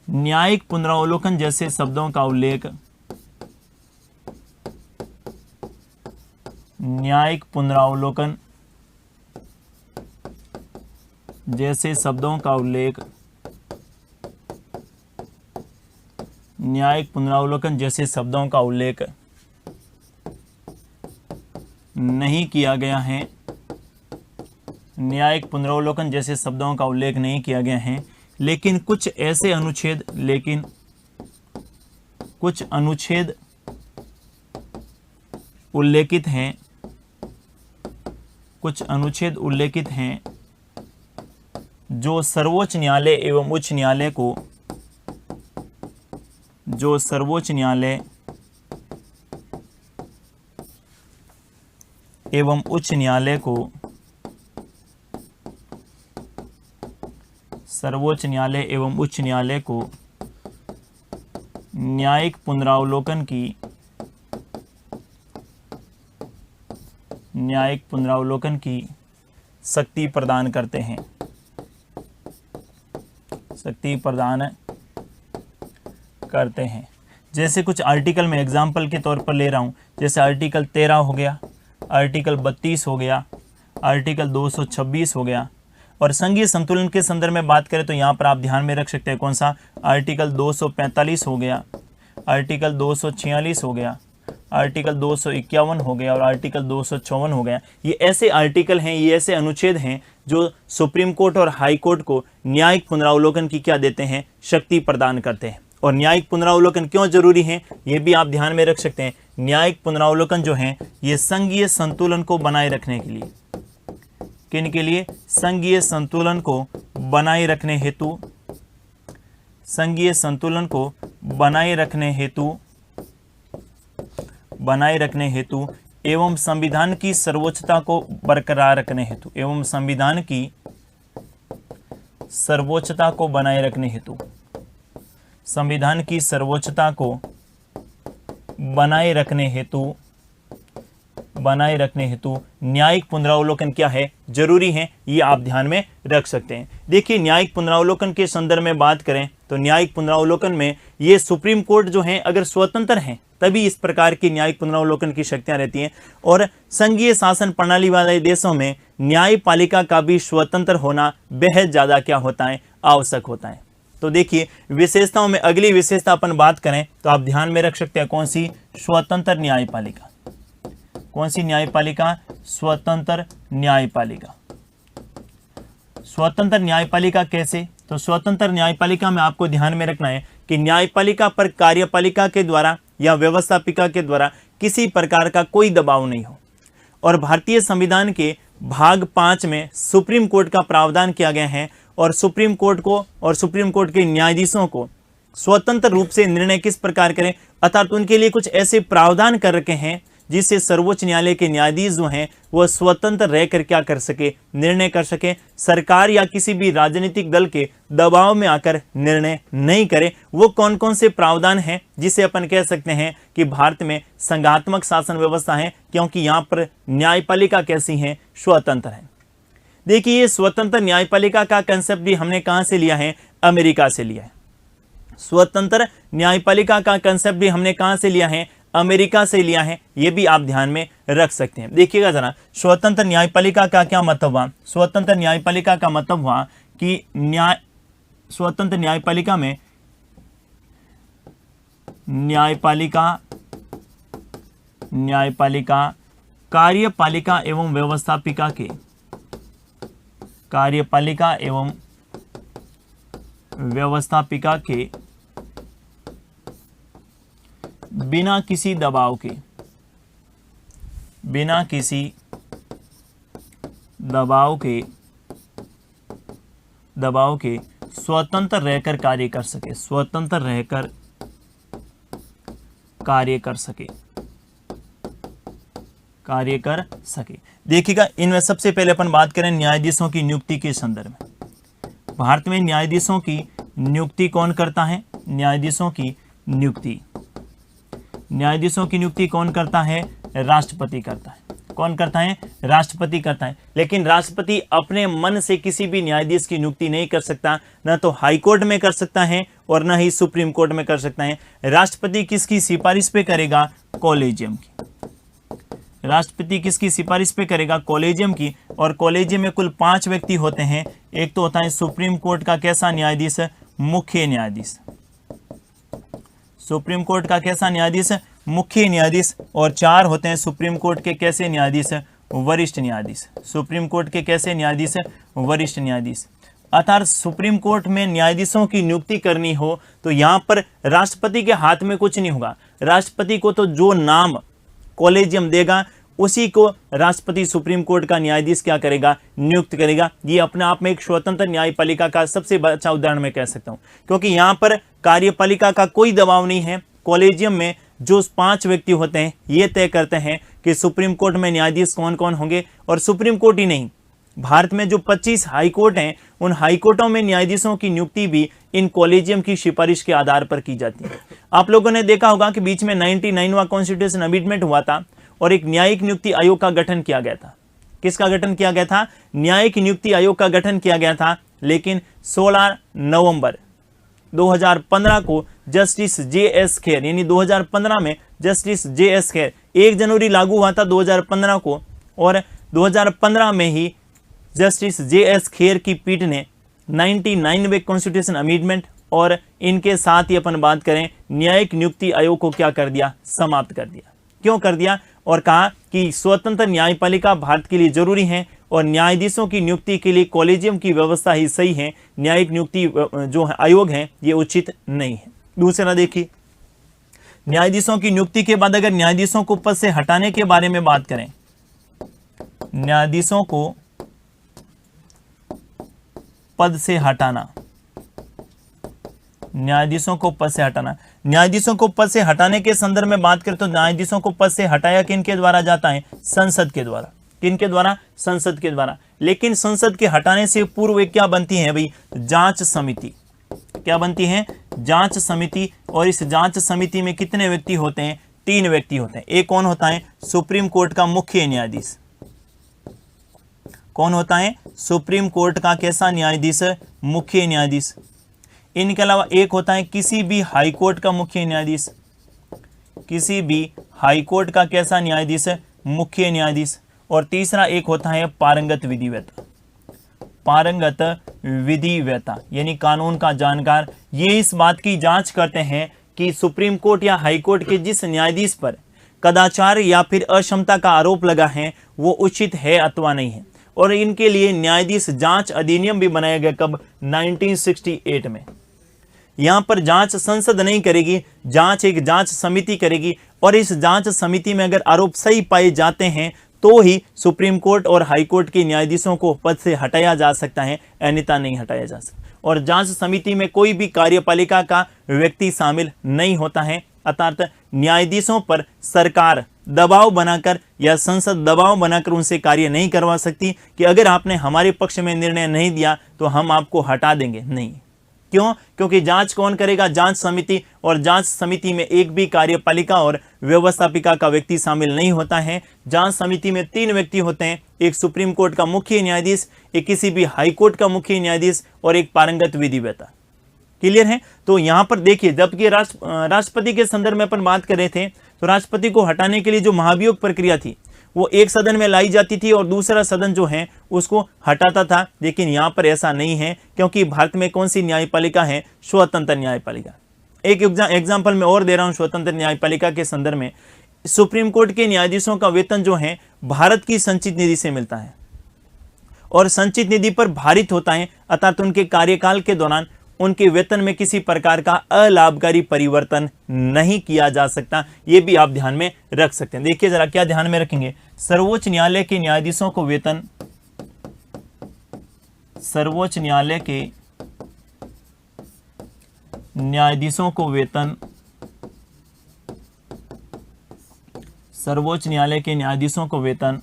न्यायिक पुनरावलोकन जैसे शब्दों का उल्लेख, न्यायिक पुनरावलोकन जैसे शब्दों का उल्लेख, न्यायिक पुनरावलोकन जैसे शब्दों का उल्लेख नहीं किया गया है, न्यायिक पुनरावलोकन जैसे शब्दों का उल्लेख नहीं किया गया है। लेकिन कुछ ऐसे अनुच्छेद, कुछ अनुच्छेद उल्लेखित हैं, कुछ अनुच्छेद उल्लेखित हैं जो सर्वोच्च न्यायालय एवं उच्च न्यायालय को, जो सर्वोच्च न्यायालय एवं उच्च न्यायालय को, सर्वोच्च न्यायालय एवं उच्च न्यायालय को न्यायिक पुनरावलोकन की, न्यायिक पुनरावलोकन की शक्ति प्रदान करते हैं, शक्ति प्रदान करते हैं। जैसे कुछ आर्टिकल में एग्जाम्पल के तौर पर ले रहा हूं, जैसे आर्टिकल 13 हो गया, आर्टिकल 32 हो गया, आर्टिकल 226 हो गया। और संघीय संतुलन के संदर्भ में बात करें तो यहाँ पर आप ध्यान में रख सकते हैं कौन सा, आर्टिकल 245 हो गया, आर्टिकल 246 हो गया, आर्टिकल 251 हो गया और आर्टिकल 254 हो गया। ये ऐसे आर्टिकल हैं, ये ऐसे अनुच्छेद हैं जो सुप्रीम कोर्ट और हाई कोर्ट को न्यायिक पुनरावलोकन की क्या देते हैं, शक्ति प्रदान करते हैं। और न्यायिक पुनरावलोकन क्यों जरूरी है, ये भी आप ध्यान में रख सकते हैं। न्यायिक पुनरावलोकन जो है ये संघीय संतुलन को बनाए रखने के लिए, किन के लिए, संघीय संतुलन को बनाए रखने हेतु, संघीय संतुलन को बनाए रखने हेतु एवं संविधान की सर्वोच्चता को बरकरार रखने हेतु, एवं संविधान की सर्वोच्चता को बनाए रखने हेतु, संविधान की सर्वोच्चता को बनाए रखने हेतु न्यायिक पुनरावलोकन क्या है, जरूरी है। ये आप ध्यान में रख सकते हैं। देखिए, न्यायिक पुनरावलोकन के संदर्भ में बात करें तो न्यायिक पुनरावलोकन में ये सुप्रीम कोर्ट जो है अगर स्वतंत्र हैं तभी इस प्रकार की न्यायिक पुनरावलोकन की शक्तियां रहती हैं। और संघीय शासन प्रणाली वाले देशों में न्यायपालिका का भी स्वतंत्र होना बेहद ज्यादा क्या होता है, आवश्यक होता है। तो देखिए, विशेषताओं में अगली विशेषता अपन बात करें तो आप ध्यान में रख सकते हैं कौन सी, स्वतंत्र न्यायपालिका। कौन सी न्यायपालिका, स्वतंत्र न्यायपालिका। स्वतंत्र न्यायपालिका कैसे, तो स्वतंत्र न्यायपालिका में आपको ध्यान में रखना है कि न्यायपालिका पर कार्यपालिका के द्वारा या व्यवस्थापिका के द्वारा किसी प्रकार का कोई दबाव नहीं हो। और भारतीय संविधान के भाग 5 में सुप्रीम कोर्ट का प्रावधान किया गया है और सुप्रीम कोर्ट को और सुप्रीम कोर्ट के न्यायाधीशों को स्वतंत्र रूप से निर्णय किस प्रकार करें, अर्थात उनके लिए कुछ ऐसे प्रावधान कर रखे हैं जिससे सर्वोच्च न्यायालय के न्यायाधीश जो हैं वो स्वतंत्र रहकर क्या कर सके, निर्णय कर सके, सरकार या किसी भी राजनीतिक दल के दबाव में आकर निर्णय नहीं करे। वो कौन कौन से प्रावधान हैं जिसे अपन कह सकते हैं कि भारत में संघात्मक शासन व्यवस्था है, क्योंकि यहाँ पर न्यायपालिका कैसी है, स्वतंत्र है। देखिए, ये स्वतंत्र न्यायपालिका का कंसेप्ट भी हमने कहां से लिया है, अमेरिका से लिया है। स्वतंत्र न्यायपालिका का कंसेप्ट भी हमने कहां से लिया है, अमेरिका से लिया है। ये भी आप ध्यान में रख सकते हैं। देखिएगा जरा, स्वतंत्र न्यायपालिका का क्या मतलब हुआ। स्वतंत्र न्यायपालिका का मतलब हुआ कि स्वतंत्र न्यायपालिका में न्यायपालिका कार्यपालिका एवं व्यवस्थापिका के बिना किसी दबाव के स्वतंत्र रहकर कार्य कर सके। देखिएगा, इनमें सबसे पहले अपन बात करें न्यायाधीशों की नियुक्ति के संदर्भ में। भारत में न्यायाधीशों की नियुक्ति कौन करता है, न्यायाधीशों की नियुक्ति कौन करता है, राष्ट्रपति करता है। कौन करता है, राष्ट्रपति करता है। लेकिन राष्ट्रपति अपने मन से किसी भी न्यायाधीश की नियुक्ति नहीं कर सकता, न तो हाई कोर्ट में कर सकता है और न ही सुप्रीम कोर्ट में कर सकता है। राष्ट्रपति किसकी सिफारिश पे करेगा, कॉलेजियम की। राष्ट्रपति किसकी सिफारिश पे करेगा, कॉलेजियम की। और कॉलेजियम में कुल 5 व्यक्ति होते हैं। एक तो होता है सुप्रीम कोर्ट का कैसा न्यायाधीश, मुख्य न्यायाधीश। सुप्रीम कोर्ट का कैसा न्यायाधीश, मुख्य न्यायाधीश। और 4 होते हैं सुप्रीम कोर्ट के कैसे न्यायाधीश, वरिष्ठ न्यायाधीश। सुप्रीम कोर्ट के कैसे न्यायाधीश, वरिष्ठ न्यायाधीश। अर्थात सुप्रीम कोर्ट में न्यायाधीशों की नियुक्ति करनी हो तो यहाँ पर राष्ट्रपति के हाथ में कुछ नहीं होगा। राष्ट्रपति को तो जो नाम कॉलेजियम देगा उसी को राष्ट्रपति सुप्रीम कोर्ट का न्यायाधीश क्या करेगा, नियुक्त करेगा। ये अपने आप में एक स्वतंत्र न्यायपालिका का सबसे अच्छा उदाहरण मैं कह सकता हूँ, क्योंकि यहाँ पर कार्यपालिका का कोई दबाव नहीं है। कॉलेजियम में जो 5 व्यक्ति होते हैं ये तय करते हैं कि सुप्रीम कोर्ट में न्यायाधीश कौन कौन होंगे। और सुप्रीम कोर्ट ही नहीं, भारत में जो 25 हाई कोर्ट हैं उन हाई कोर्टों में न्यायाधीशों की नियुक्ति भी इन कॉलेजियम की सिफारिश के आधार पर की जाती है। आप लोगों ने देखा होगा कि बीच में 99वां कॉन्स्टिट्यूशन अमेंडमेंट हुआ था और एक न्यायिक नियुक्ति आयोग का गठन किया गया था। किसका गठन किया गया था, न्यायिक नियुक्ति आयोग का गठन किया गया था। लेकिन 16 नवंबर 2015 को जस्टिस JS खेर, यानी 2015 में जस्टिस JS खेर, 1 जनवरी लागू हुआ था 2015 को, और 2015 में ही जस्टिस JS खेर की पीठ ने 99वें कॉन्स्टिट्यूशन अमेंडमेंट और इनके साथ ही अपन बात करें न्यायिक नियुक्ति आयोग को क्या कर दिया, समाप्त कर दिया। क्यों कर दिया, और कहा कि स्वतंत्र न्यायपालिका भारत के लिए जरूरी है और न्यायाधीशों की नियुक्ति के लिए कॉलेजियम की व्यवस्था ही सही है, न्यायिक नियुक्ति जो आयोग है ये उचित नहीं है। दूसरा देखिए, न्यायाधीशों की नियुक्ति के बाद अगर न्यायाधीशों को पद से हटाने के बारे में बात करें, न्यायाधीशों को पद से हटाना, न्यायाधीशों को पद से हटाना, न्यायाधीशों को पद से हटाने के संदर्भ में बात करें तो न्यायाधीशों को पद से हटाया किनके द्वारा जाता है, संसद के द्वारा। किनके द्वारा, संसद के द्वारा। लेकिन संसद के हटाने से पूर्व क्या बनती है भाई, जांच समिति। क्या बनती है, जांच समिति। और इस जांच समिति में कितने व्यक्ति होते हैं, 3 व्यक्ति होते हैं। एक कौन होता है, सुप्रीम कोर्ट का मुख्य न्यायाधीश। कौन होता है, सुप्रीम कोर्ट का कैसा न्यायाधीश, मुख्य न्यायाधीश। इनके अलावा एक होता है किसी भी हाई कोर्ट का मुख्य न्यायाधीश। किसी भी हाई कोर्ट का कैसा न्यायाधीश, मुख्य न्यायाधीश। और तीसरा एक होता है पारंगत विधिवेत्ता। पारंगत विधिवेत्ता यानी कानून का जानकार। ये इस बात की जांच करते हैं कि सुप्रीम कोर्ट या हाई कोर्ट के जिस न्यायाधीश पर कदाचार या फिर अक्षमता का आरोप लगा है वो उचित है अथवा नहीं है। और इनके लिए न्यायाधीश जांच अधिनियम भी बनाया गया, कब, 1968 में। यहां पर जांच संसद नहीं करेगी, जांच एक जांच समिति करेगी। और इस जांच समिति में अगर आरोप सही पाए जाते हैं तो ही सुप्रीम कोर्ट और हाई कोर्ट के न्यायाधीशों को पद से हटाया जा सकता है, अन्यथा नहीं हटाया जा सकता। और जांच समिति में कोई भी कार्यपालिका का व्यक्ति शामिल नहीं होता है। अर्थात न्यायाधीशों पर सरकार दबाव बनाकर या संसद दबाव बनाकर उनसे कार्य नहीं करवा सकती कि अगर आपने हमारे पक्ष में निर्णय नहीं दिया तो हम आपको हटा देंगे। नहीं, क्यों? क्योंकि जांच कौन करेगा? जांच समिति, और जांच समिति में एक भी कार्यपालिका और व्यवस्थापिका का व्यक्ति शामिल नहीं होता है। जांच समिति में 3 व्यक्ति होते हैं, एक सुप्रीम कोर्ट का मुख्य न्यायाधीश, एक किसी भी हाई कोर्ट का मुख्य न्यायाधीश और एक पारंगत विधिवेत्ता। क्लियर है? तो यहां पर देखिए, जबकि राष्ट्रपति के संदर्भ में अपन बात कर रहे थे तो राष्ट्रपति को हटाने के लिए जो महाभियोग प्रक्रिया थी वो एक सदन में लाई जाती थी और दूसरा सदन जो है उसको हटाता था, लेकिन यहां पर ऐसा नहीं है, क्योंकि भारत में कौन सी न्यायपालिका है? स्वतंत्र न्यायपालिका। एक एग्जाम्पल मैं और दे रहा हूं स्वतंत्र न्यायपालिका के संदर्भ में। सुप्रीम कोर्ट के न्यायाधीशों का वेतन जो है भारत की संचित निधि से मिलता है और संचित निधि पर भारित होता है, अर्थात उनके कार्यकाल के दौरान उनके वेतन में किसी प्रकार का अलाभकारी परिवर्तन नहीं किया जा सकता। ये भी आप ध्यान में रख सकते हैं। देखिए जरा क्या ध्यान में रखेंगे, सर्वोच्च न्यायालय के न्यायाधीशों को वेतन, सर्वोच्च न्यायालय के न्यायाधीशों को वेतन, सर्वोच्च न्यायालय के न्यायाधीशों को वेतन,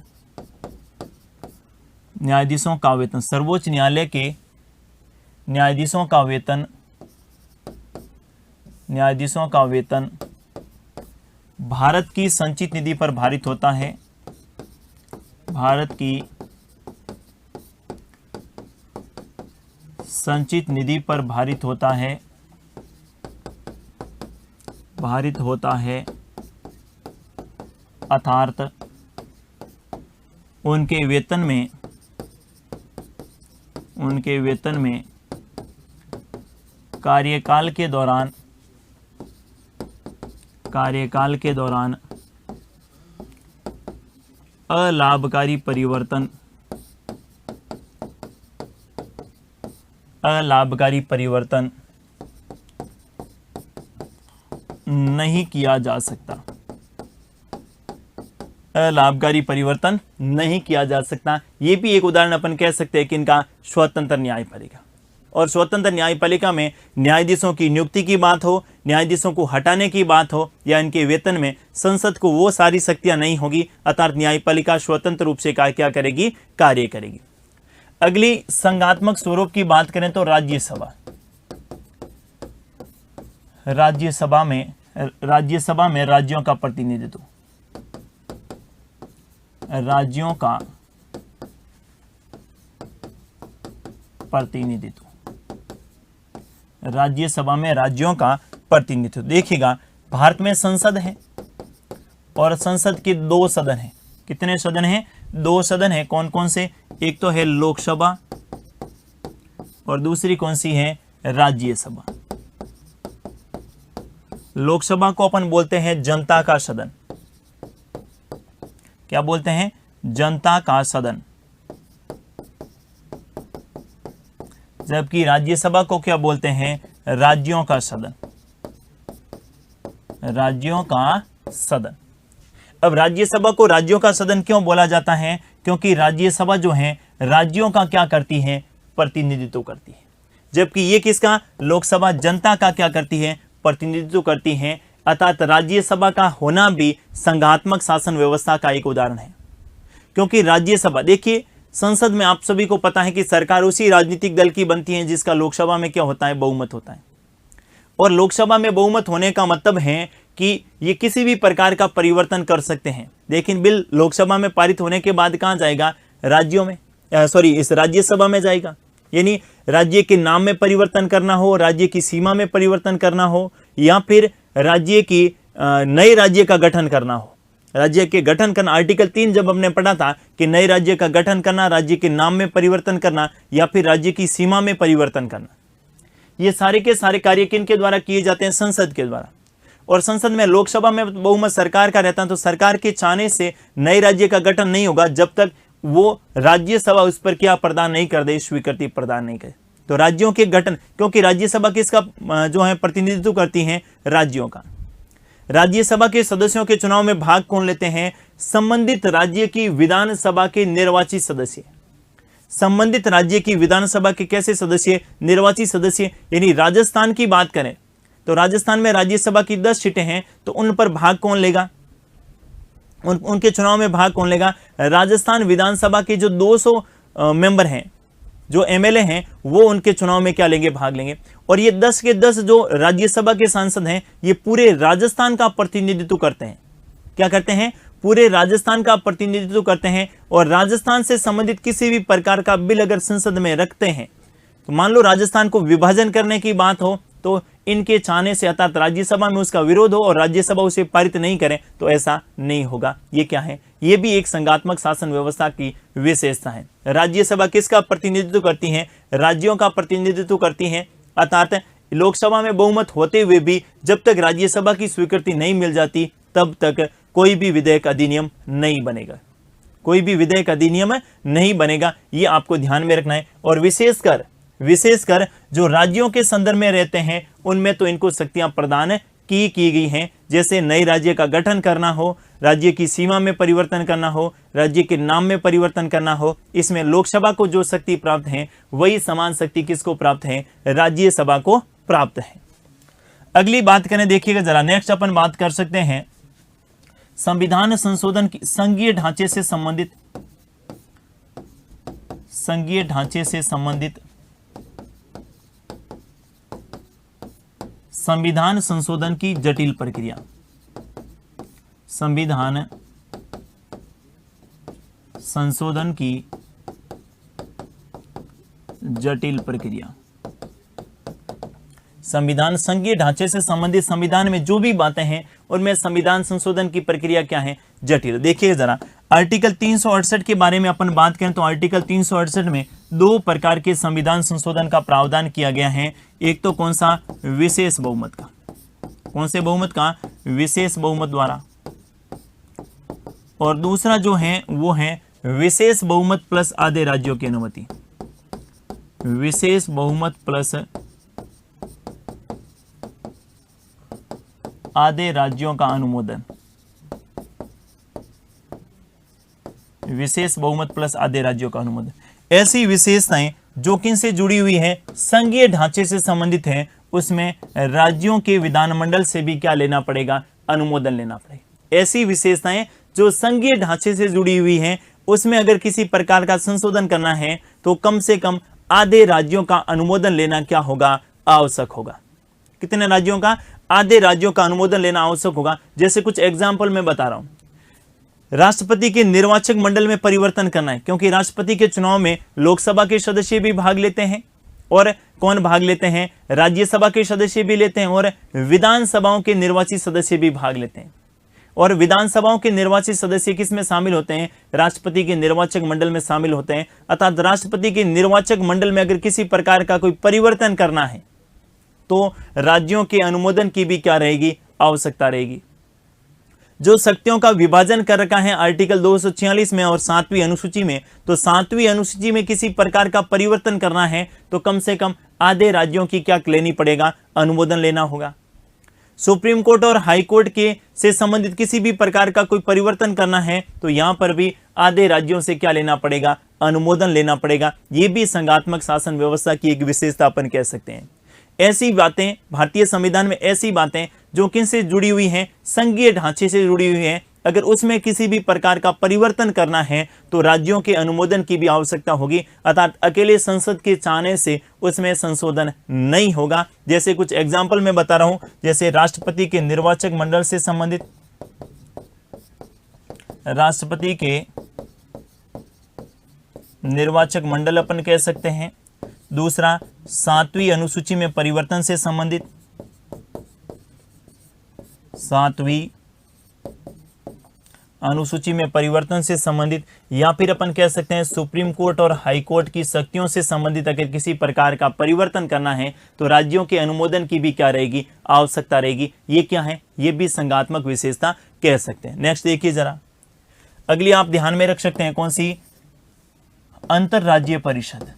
न्यायाधीशों का वेतन, सर्वोच्च न्यायालय के न्यायाधीशों का वेतन, न्यायाधीशों का वेतन भारत की संचित निधि पर भारित होता है, भारत की संचित निधि पर भारित होता है, भारित होता है, अर्थात उनके वेतन में, उनके वेतन में कार्यकाल के दौरान, कार्यकाल के दौरान अलाभकारी परिवर्तन, अलाभकारी परिवर्तन नहीं किया जा सकता, अलाभकारी परिवर्तन नहीं किया जा सकता। ये भी एक उदाहरण अपन कह सकते हैं कि इनका स्वतंत्र न्यायपालिका। और स्वतंत्र न्यायपालिका में न्यायाधीशों की नियुक्ति की बात हो, न्यायाधीशों को हटाने की बात हो या इनके वेतन में संसद को वो सारी शक्तियां नहीं होगी, अर्थात न्यायपालिका स्वतंत्र रूप से क्या करेगी? कार्य करेगी। अगली संघात्मक स्वरूप की बात करें तो राज्यसभा, राज्यसभा में राज्यों का प्रतिनिधित्व, राज्यों का प्रतिनिधित्व, राज्यसभा में राज्यों का प्रतिनिधित्व। देखिएगा भारत में संसद है और संसद के 2 सदन हैं। कितने सदन हैं? 2 सदन हैं। कौन कौन से? एक तो है लोकसभा और दूसरी कौन सी है? राज्यसभा। लोकसभा को अपन बोलते हैं जनता का सदन। क्या बोलते हैं? जनता का सदन। जबकि राज्यसभा को क्या बोलते हैं? राज्यों का सदन, राज्यों का सदन। अब राज्यसभा को राज्यों का सदन क्यों बोला जाता है? क्योंकि राज्यसभा जो है राज्यों का क्या करती है? प्रतिनिधित्व करती है। जबकि ये किसका? लोकसभा जनता का क्या करती है? प्रतिनिधित्व करती है। अर्थात राज्यसभा का होना भी संघात्मक शासन व्यवस्था का एक उदाहरण है। क्योंकि राज्यसभा, देखिए संसद में आप सभी को पता है कि सरकार उसी राजनीतिक दल की बनती है जिसका लोकसभा में क्या होता है? बहुमत होता है। और लोकसभा में बहुमत होने का मतलब है कि ये किसी भी प्रकार का परिवर्तन कर सकते हैं। लेकिन बिल लोकसभा में पारित होने के बाद कहां जाएगा? राज्यों में, इस राज्यसभा में जाएगा। यानी राज्य के नाम में परिवर्तन करना हो, राज्य की सीमा में परिवर्तन करना हो, या फिर राज्य की नए राज्य का गठन करना हो। राज्य के गठन करना, आर्टिकल 3 जब हमने पढ़ा था कि नए राज्य का गठन करना, राज्य के नाम में परिवर्तन करना या फिर राज्य की सीमा में परिवर्तन करना, ये सारे के सारे कार्य किनके द्वारा किए जाते हैं? संसद के द्वारा। और संसद में, लोकसभा में बहुमत सरकार का रहता है, तो सरकार के चाहने से नए राज्य का गठन नहीं होगा जब तक वो राज्यसभा उस पर क्या प्रदान नहीं कर दे, स्वीकृति प्रदान नहीं करे। तो राज्यों के गठन, क्योंकि राज्यसभा किसका जो है प्रतिनिधित्व करती है? राज्यों का। राज्यसभा के सदस्यों के चुनाव में भाग कौन लेते हैं? संबंधित राज्य की विधानसभा के निर्वाचित सदस्य। संबंधित राज्य की विधानसभा के कैसे सदस्य? निर्वाचित सदस्य। यानी राजस्थान की बात करें तो राजस्थान में राज्यसभा की 10 सीटें हैं, तो उन पर भाग कौन लेगा? उनके चुनाव में भाग कौन लेगा? राजस्थान विधानसभा के जो 200 मेंबर हैं, जो एमएलए हैं, वो उनके चुनाव में क्या लेंगे? भाग लेंगे। और ये 10 के 10 जो राज्यसभा के सांसद हैं, ये पूरे राजस्थान का प्रतिनिधित्व करते हैं। क्या करते हैं? पूरे राजस्थान का प्रतिनिधित्व करते हैं। और राजस्थान से संबंधित किसी भी प्रकार का बिल अगर संसद में रखते हैं, तो मान लो राजस्थान को विभाजन करने की बात हो, तो इनके चाहने से अर्थात राज्यसभा में उसका विरोध हो और राज्यसभा उसे पारित नहीं करे, तो ऐसा नहीं होगा। ये क्या है? ये भी एक संघात्मक शासन व्यवस्था की विशेषता है। राज्यसभा किसका प्रतिनिधित्व करती है? राज्यों का प्रतिनिधित्व करती है। अर्थात लोकसभा में बहुमत होते हुए भी जब तक राज्यसभा की स्वीकृति नहीं मिल जाती, तब तक कोई भी विधेयक अधिनियम नहीं बनेगा। कोई भी विधेयक अधिनियम नहीं बनेगा, ये आपको ध्यान में रखना है। और विशेषकर जो राज्यों के संदर्भ में रहते हैं, उनमें तो इनको शक्तियां प्रदान की गई हैं। जैसे नए राज्य का गठन करना हो, राज्य की सीमा में परिवर्तन करना हो, राज्य के नाम में परिवर्तन करना हो, इसमें लोकसभा को जो शक्ति प्राप्त है, वही समान शक्ति किसको प्राप्त है? राज्यसभा को प्राप्त है। अगली बात करें, देखिएगा जरा, नेक्स्ट अपन बात कर सकते हैं संविधान संशोधन की संघीय ढांचे से संबंधित संविधान संशोधन की जटिल प्रक्रिया। संविधान संशोधन की जटिल प्रक्रिया। संविधान संघीय ढांचे से संबंधित संविधान में जो भी बातें हैं, उनमें संविधान संशोधन की प्रक्रिया क्या है? जटिल। देखिए जरा, आर्टिकल 368 के बारे में अपन बात करें तो आर्टिकल 368 में 2 प्रकार के संविधान संशोधन का प्रावधान किया गया है। एक तो कौन सा? विशेष बहुमत का। कौन से बहुमत का? विशेष बहुमत द्वारा। और दूसरा जो है वो है विशेष बहुमत प्लस आधे राज्यों की अनुमति। विशेष बहुमत प्लस आधे राज्यों का अनुमोदन। विशेष बहुमत प्लस आधे राज्यों का अनुमोदन। ऐसी विशेषताएं जो किनसे जुड़ी हुई है? संघीय ढांचे से संबंधित है। उसमें राज्यों के विधानमंडल से भी क्या लेना पड़ेगा? अनुमोदन लेना पड़ेगा। ऐसी विशेषताएं जो संघीय ढांचे से जुड़ी हुई हैं, उसमें अगर किसी प्रकार का संशोधन करना है तो कम से कम आधे राज्यों का अनुमोदन लेना क्या होगा? आवश्यक होगा। कितने राज्यों का? आधे राज्यों का अनुमोदन लेना आवश्यक होगा। जैसे कुछ एग्जाम्पल मैं बता रहा हूं। राष्ट्रपति के निर्वाचक मंडल में परिवर्तन करना है, क्योंकि राष्ट्रपति के चुनाव में लोकसभा के सदस्य भी भाग लेते हैं। और कौन भाग लेते हैं? राज्यसभा के सदस्य भी लेते हैं और विधानसभाओं के निर्वाचित सदस्य भी भाग लेते हैं। और विधानसभाओं के निर्वाचित सदस्य किस में शामिल होते हैं? राष्ट्रपति के निर्वाचक मंडल में शामिल होते हैं। अर्थात राष्ट्रपति के निर्वाचक मंडल में अगर किसी प्रकार का कोई परिवर्तन करना है तो राज्यों के अनुमोदन की भी क्या रहेगी? आवश्यकता रहेगी। जो शक्तियों का विभाजन कर रखा है आर्टिकल 246 में और 7वीं अनुसूची में, तो 7वीं अनुसूची में किसी प्रकार का परिवर्तन करना है तो कम से कम आधे राज्यों की क्या लेनी पड़ेगा? अनुमोदन लेना होगा। सुप्रीम कोर्ट और हाई कोर्ट के से संबंधित किसी भी प्रकार का कोई परिवर्तन करना है तो यहां पर भी आधे राज्यों से क्या लेना पड़ेगा? अनुमोदन लेना पड़ेगा। यह भी संघात्मक शासन व्यवस्था की एक विशेषता अपन कह सकते हैं। ऐसी बातें भारतीय संविधान में, ऐसी बातें जो किनसे जुड़ी हुई हैं? संघीय ढांचे से जुड़ी हुई हैं। अगर उसमें किसी भी प्रकार का परिवर्तन करना है तो राज्यों के अनुमोदन की भी आवश्यकता होगी। अर्थात अकेले संसद के चाहने से उसमें संशोधन नहीं होगा। जैसे कुछ एग्जाम्पल मैं बता रहा हूं, जैसे राष्ट्रपति के निर्वाचक मंडल से संबंधित, राष्ट्रपति के निर्वाचक मंडल अपन कह सकते हैं। दूसरा, 7वीं अनुसूची में परिवर्तन से संबंधित, 7वीं अनुसूची में परिवर्तन से संबंधित, या फिर अपन कह सकते हैं सुप्रीम कोर्ट और हाई कोर्ट की शक्तियों से संबंधित अगर किसी प्रकार का परिवर्तन करना है तो राज्यों के अनुमोदन की भी क्या रहेगी? आवश्यकता रहेगी। ये क्या है? ये भी संघात्मक विशेषता कह सकते हैं। नेक्स्ट देखिए जरा, अगली आप ध्यान में रख सकते हैं कौन सी? अंतरराज्यीय परिषद।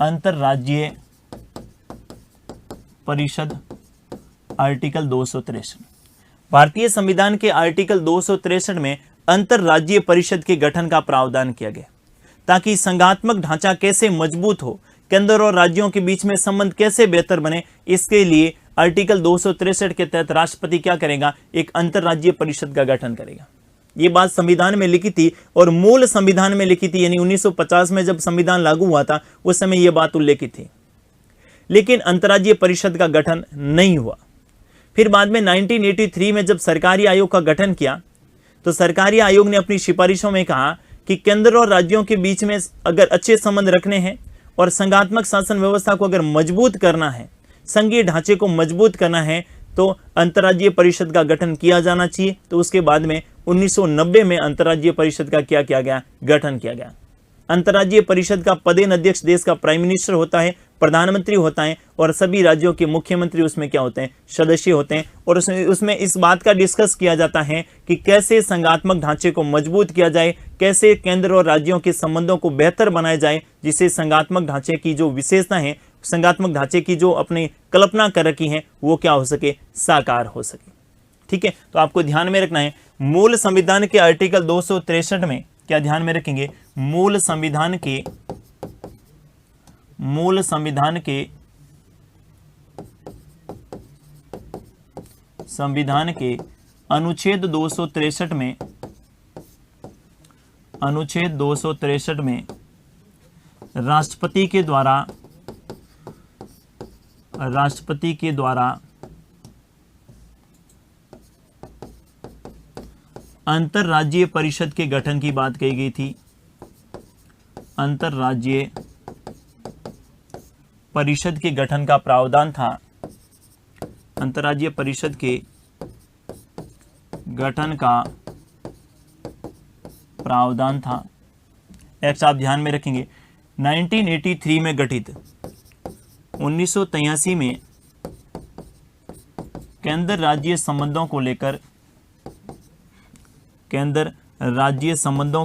अंतरराज्यीय परिषद, आर्टिकल 263। भारतीय संविधान के आर्टिकल 263 में अंतरराज्यीय परिषद के गठन का प्रावधान किया गया ताकि संघात्मक ढांचा कैसे मजबूत हो, केंद्र और राज्यों के बीच में संबंध कैसे बेहतर बने, इसके लिए आर्टिकल 263 के तहत राष्ट्रपति क्या करेगा, एक अंतरराज्यीय परिषद का गठन करेगा। ये बात संविधान में लिखी थी और मूल संविधान में लिखी थी, यानी 1950 में जब संविधान लागू हुआ था उस समय यह बात उल्लेखित थी, लेकिन अंतरराज्यीय परिषद का गठन नहीं हुआ। फिर बाद में 1983 में जब सरकारी आयोग का गठन किया तो सरकारी आयोग ने अपनी सिफारिशों में कहा कि केंद्र और राज्यों के बीच में अगर अच्छे संबंध रखने हैं और संघात्मक शासन व्यवस्था को अगर मजबूत करना है, संघीय ढांचे को मजबूत करना है, तो अंतर्राज्यीय परिषद का गठन किया जाना चाहिए। तो उसके बाद में 1990 में अंतर्राज्यीय परिषद का क्या किया गया, गठन किया गया। अंतर्राज्यीय परिषद का पदेन अध्यक्ष देश का प्राइम मिनिस्टर होता है, प्रधानमंत्री होता है और सभी राज्यों के मुख्यमंत्री उसमें क्या होते हैं, सदस्य होते हैं। और उसमें इस बात का डिस्कस किया जाता है कि कैसे संघात्मक ढांचे को मजबूत किया जाए, कैसे केंद्र और राज्यों के संबंधों को बेहतर बनाया जाए, जिससे संघात्मक ढांचे की जो विशेषता है, संघात्मक ढांचे की जो अपनी कल्पना कर रखी है, वो क्या हो सके, साकार हो सके। ठीक है, तो आपको ध्यान में रखना है मूल संविधान के आर्टिकल 263 में क्या ध्यान में रखेंगे, मूल संविधान के अनुच्छेद 263 में राष्ट्रपति के द्वारा अंतरराज्यीय परिषद के गठन की बात कही गई थी। अंतरराज्यीय परिषद के गठन का प्रावधान था। अंतरराज्यीय परिषद के गठन का प्रावधान था। एक्ट आप ध्यान में रखेंगे 1983 में गठित 1983 में केंद्र राज्य संबंधों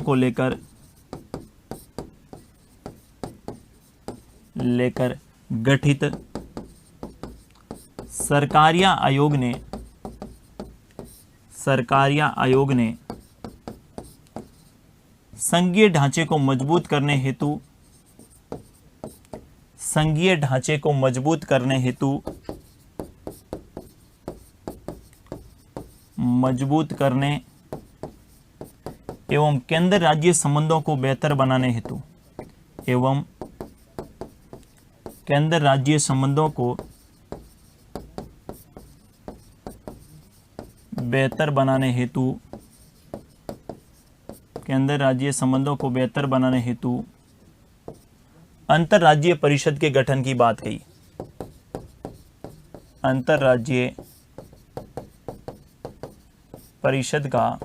को लेकर गठित सरकारिया आयोग ने संघीय ढांचे को मजबूत करने हेतु एवं केंद्र राज्य संबंधों को बेहतर बनाने हेतु अंतरराज्यीय परिषद के गठन की बात कही। अंतरराज्यीय परिषद का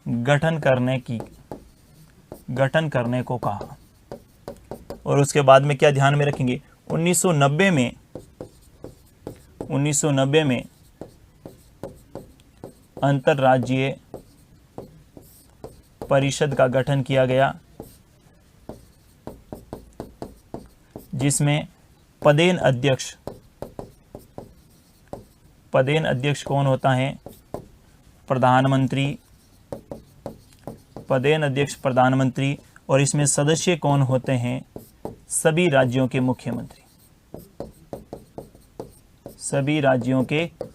गठन करने को कहा। और उसके बाद में क्या ध्यान में रखेंगे, 1990 में अंतरराज्यीय परिषद का गठन किया गया, जिसमें पदेन अध्यक्ष कौन होता है, प्रधानमंत्री। और इसमें सदस्य कौन होते हैं, सभी राज्यों के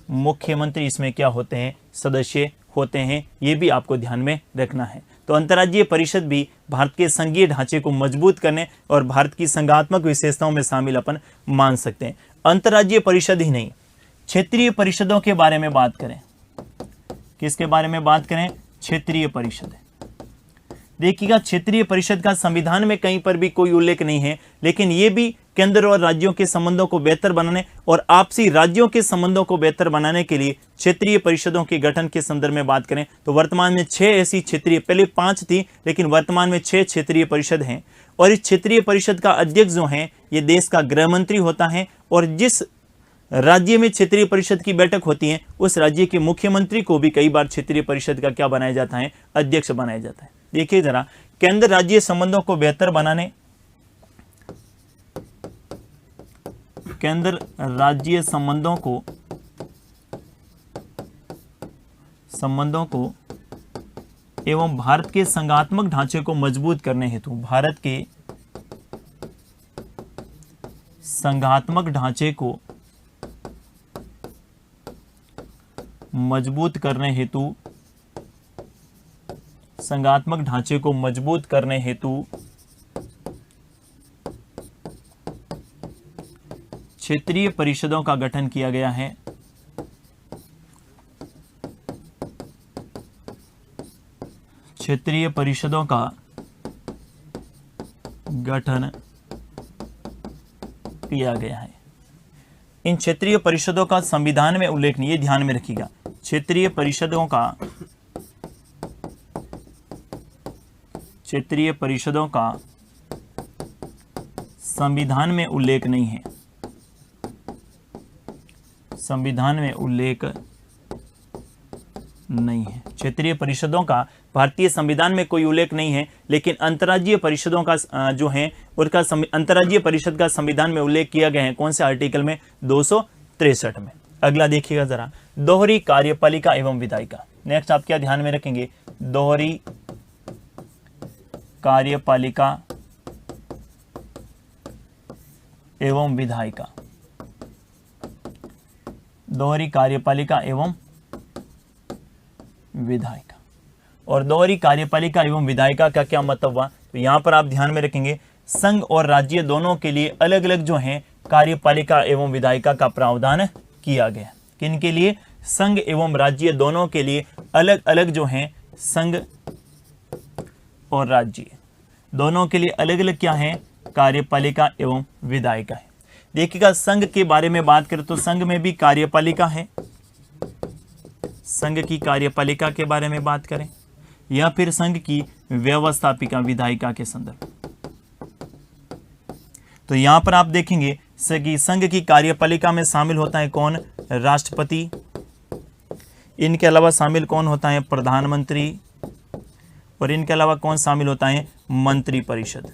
मुख्यमंत्री इसमें क्या होते हैं, सदस्य होते हैं। ये भी आपको ध्यान में रखना है। तो अंतर्राज्यीय परिषद भी भारत के संघीय ढांचे को मजबूत करने और भारत की संघात्मक विशेषताओं में शामिल अपन मान सकते हैं। अंतर्राज्यीय परिषद ही नहीं, क्षेत्रीय परिषदों के बारे में बात करें, किसके बारे में बात करें, क्षेत्रीय परिषद। देखिएगा, क्षेत्रीय परिषद का संविधान में कहीं पर भी कोई उल्लेख नहीं है, लेकिन ये भी केंद्र और राज्यों के संबंधों को बेहतर बनाने और आपसी राज्यों के संबंधों को बेहतर बनाने के लिए क्षेत्रीय परिषदों के गठन के संदर्भ में बात करें तो वर्तमान में 6 ऐसी क्षेत्रीय, पहले 5 थी लेकिन वर्तमान में 6 क्षेत्रीय परिषद हैं। और इस क्षेत्रीय परिषद का अध्यक्ष जो है ये देश का गृह मंत्री होता है, और जिस राज्य में क्षेत्रीय परिषद की बैठक होती है उस राज्य के मुख्यमंत्री को भी कई बार क्षेत्रीय परिषद का क्या बनाया जाता है, अध्यक्ष बनाया जाता है। देखिए जरा, केंद्र राज्य संबंधों को बेहतर बनाने, केंद्र राज्य संबंधों को एवं भारत के संघात्मक ढांचे को मजबूत करने हेतु, भारत के संघात्मक ढांचे को मजबूत करने हेतु, संघात्मक ढांचे को मजबूत करने हेतु क्षेत्रीय परिषदों का गठन किया गया है। क्षेत्रीय परिषदों का गठन किया गया है। इन क्षेत्रीय परिषदों का संविधान में उल्लेख नहीं, ये ध्यान में रखिएगा। क्षेत्रीय परिषदों का संविधान में उल्लेख नहीं है, संविधान में उल्लेख नहीं है। क्षेत्रीय परिषदों का भारतीय संविधान में कोई उल्लेख नहीं है, लेकिन अंतर्राज्यीय परिषदों का जो है उनका अंतर्राज्यीय परिषद का संविधान में उल्लेख किया गया है। कौन से आर्टिकल में? 263 में। अगला देखिएगा जरा, दोहरी कार्यपालिका एवं विधायिका। नेक्स्ट आप क्या ध्यान में रखेंगे? दोहरी कार्यपालिका एवं विधायिका, दोहरी कार्यपालिका एवं विधायिका। और दोहरी कार्यपालिका एवं विधायिका का क्या मतलब हुआ? तो यहां पर आप ध्यान में रखेंगे, संघ और राज्य दोनों के लिए अलग अलग जो है कार्यपालिका एवं विधायिका का प्रावधान किया गया। किन के लिए? संघ एवं राज्य दोनों के लिए अलग अलग जो है, संघ और राज्य दोनों के लिए अलग अलग क्या है? कार्यपालिका एवं विधायिका है। देखिएगा, संघ के बारे में बात करें तो संघ में भी कार्यपालिका है। संघ की कार्यपालिका के बारे में बात करें या फिर संघ की व्यवस्थापिका विधायिका के संदर्भ, तो यहां पर आप देखेंगे कि संघ की कार्यपालिका में शामिल होता है कौन? राष्ट्रपति। इनके अलावा शामिल कौन होता है? प्रधानमंत्री। और इनके अलावा कौन शामिल होता है? मंत्रिपरिषद।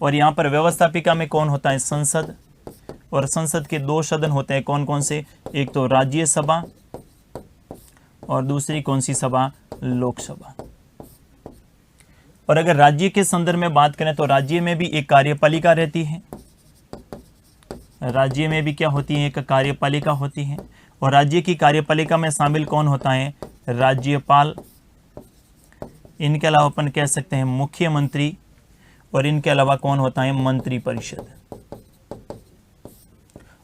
और यहां पर व्यवस्थापिका में कौन होता है? संसद। और संसद के 2 सदन होते हैं, कौन कौन से? एक तो राज्यसभा और दूसरी कौन सी सभा? लोकसभा। और अगर राज्य के संदर्भ में बात करें तो राज्य में भी एक कार्यपालिका रहती है। राज्य में भी क्या होती है? एक कार्यपालिका होती है। और राज्य की कार्यपालिका में शामिल कौन होता है? राज्यपाल। इनके अलावा अपन कह सकते हैं मुख्यमंत्री। और इनके अलावा कौन होता है? मंत्रिपरिषद।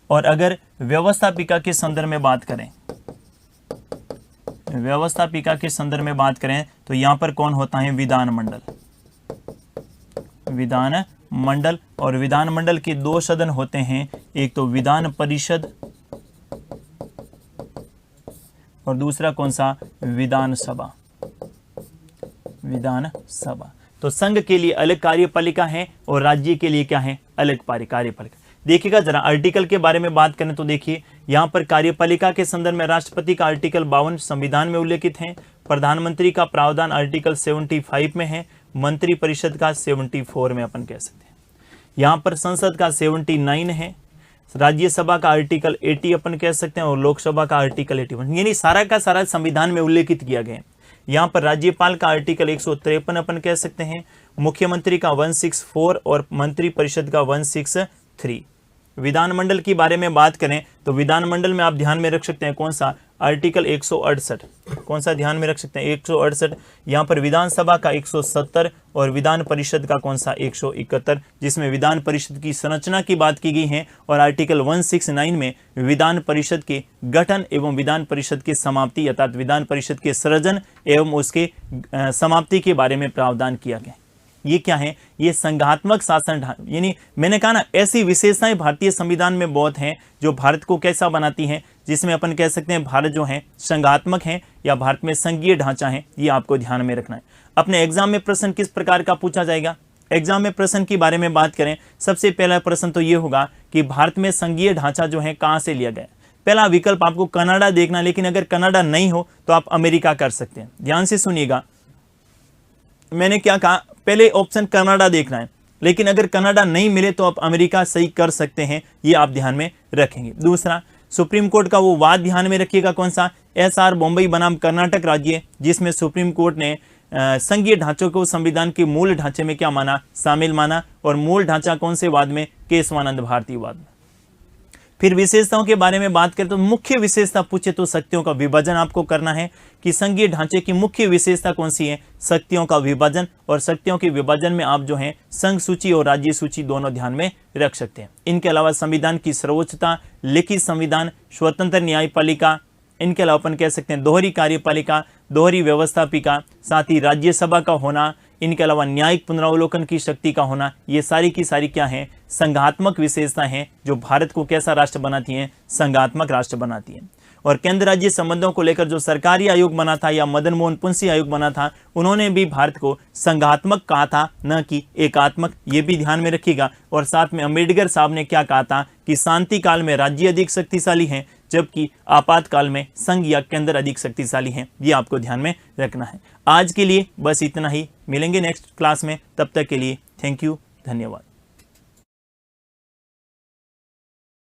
और अगर व्यवस्थापिका के संदर्भ में बात करें, व्यवस्थापिका के संदर्भ में बात करें तो यहां पर कौन होता है? विधानमंडल। विधानमंडल। और विधानमंडल के 2 सदन होते हैं, एक तो विधान परिषद और दूसरा कौन सा? विधानसभा। विधानसभा। तो संघ के लिए अलग कार्यपालिका है और राज्य के लिए क्या है? अलग कार्यपालिका। देखिएगा जरा, आर्टिकल के बारे में बात करें तो देखिए, यहां पर कार्यपालिका के संदर्भ में राष्ट्रपति का आर्टिकल 52 संविधान में उल्लेखित है। प्रधानमंत्री का प्रावधान आर्टिकल 75 में है। मंत्रिपरिषद का 74 में अपन कह सकते हैं। यहां पर संसद का 79 है। राज्यसभा का आर्टिकल 80 अपन कह सकते हैं और लोकसभा का आर्टिकल 81, यानी सारा का सारा संविधान में उल्लेखित किया गया है। यहाँ पर राज्यपाल का आर्टिकल 153 अपन कह सकते हैं, मुख्यमंत्री का 164 और मंत्रिपरिषद का 163। विधानमंडल की बारे में बात करें तो विधानमंडल में आप ध्यान में रख सकते हैं कौन सा? आर्टिकल 168। कौन सा ध्यान में रख सकते हैं? 168। यहाँ पर विधानसभा का 170 और विधान परिषद का कौन सा? 171, जिसमें विधान परिषद की संरचना की बात की गई है। और आर्टिकल 169 में विधान परिषद के गठन एवं विधान परिषद की समाप्ति अर्थात विधान परिषद के सृजन एवं उसके समाप्ति के बारे में प्रावधान किया गया। ये क्या है? ये संघात्मक शासन, यानी मैंने कहा ना, ऐसी विशेषताएं भारतीय संविधान में बहुत हैं जो भारत को कैसा बनाती हैं, जिसमें अपन कह सकते हैं भारत जो है संघात्मक है या भारत में संघीय ढांचा है। ये आपको ध्यान में रखना है। अपने एग्जाम में प्रश्न किस प्रकार का पूछा जाएगा? एग्जाम में प्रश्न की बारे में बात करें, सबसे पहला प्रश्न तो ये होगा कि भारत में संघीय ढांचा जो है कहां से लिया गया। पहला विकल्प आपको कनाडा देखना, लेकिन अगर कनाडा नहीं हो तो आप अमेरिका कर सकते हैं। ध्यान से सुनिएगा, मैंने क्या कहा? पहले ऑप्शन कनाडा देखना है, लेकिन अगर कनाडा नहीं मिले तो आप अमेरिका सही कर सकते हैं। ये आप ध्यान में रखेंगे। दूसरा, सुप्रीम कोर्ट का वो वाद ध्यान में रखिएगा, कौन सा? SR बॉम्बे बनाम कर्नाटक राज्य, जिसमें सुप्रीम कोर्ट ने संघीय ढांचों को संविधान के मूल ढांचे में क्या माना? शामिल माना। और मूल ढांचा कौन से वाद में? केशवानंद भारती वाद में। फिर विशेषताओं के बारे में बात करें तो मुख्य विशेषता पूछे तो शक्तियों का विभाजन आपको करना है कि संघीय ढांचे की मुख्य विशेषता कौन सी है, शक्तियों का विभाजन। और शक्तियों के विभाजन में आप जो है संघ सूची और राज्य सूची दोनों ध्यान में रख सकते हैं। इनके अलावा संविधान की सर्वोच्चता, लिखित संविधान, स्वतंत्र न्यायपालिका, इनके अलावा अपन कह सकते हैं दोहरी कार्यपालिका, दोहरी व्यवस्थापिका, साथ ही राज्यसभा का होना, इनके अलावा न्यायिक पुनरावलोकन की शक्ति का होना, ये सारी की सारी क्या है, संघात्मक विशेषता हैं जो भारत को कैसा राष्ट्र बनाती हैं, संघात्मक राष्ट्र बनाती हैं। और केंद्र राज्य संबंधों को लेकर जो सरकारी आयोग बना था या मदन मोहन पुंसी आयोग बना था, उन्होंने भी भारत को संघात्मक कहा था, न कि एकात्मक, ये भी ध्यान में रखिएगा। और साथ में अम्बेडकर साहब ने क्या कहा था कि शांति काल में राज्य अधिक शक्तिशाली हैं, जबकि आपातकाल में संघ या केंद्र अधिक शक्तिशाली हैं। ये आपको ध्यान में रखना है। आज के लिए बस इतना ही, मिलेंगे नेक्स्ट क्लास में, तब तक के लिए थैंक यू, धन्यवाद।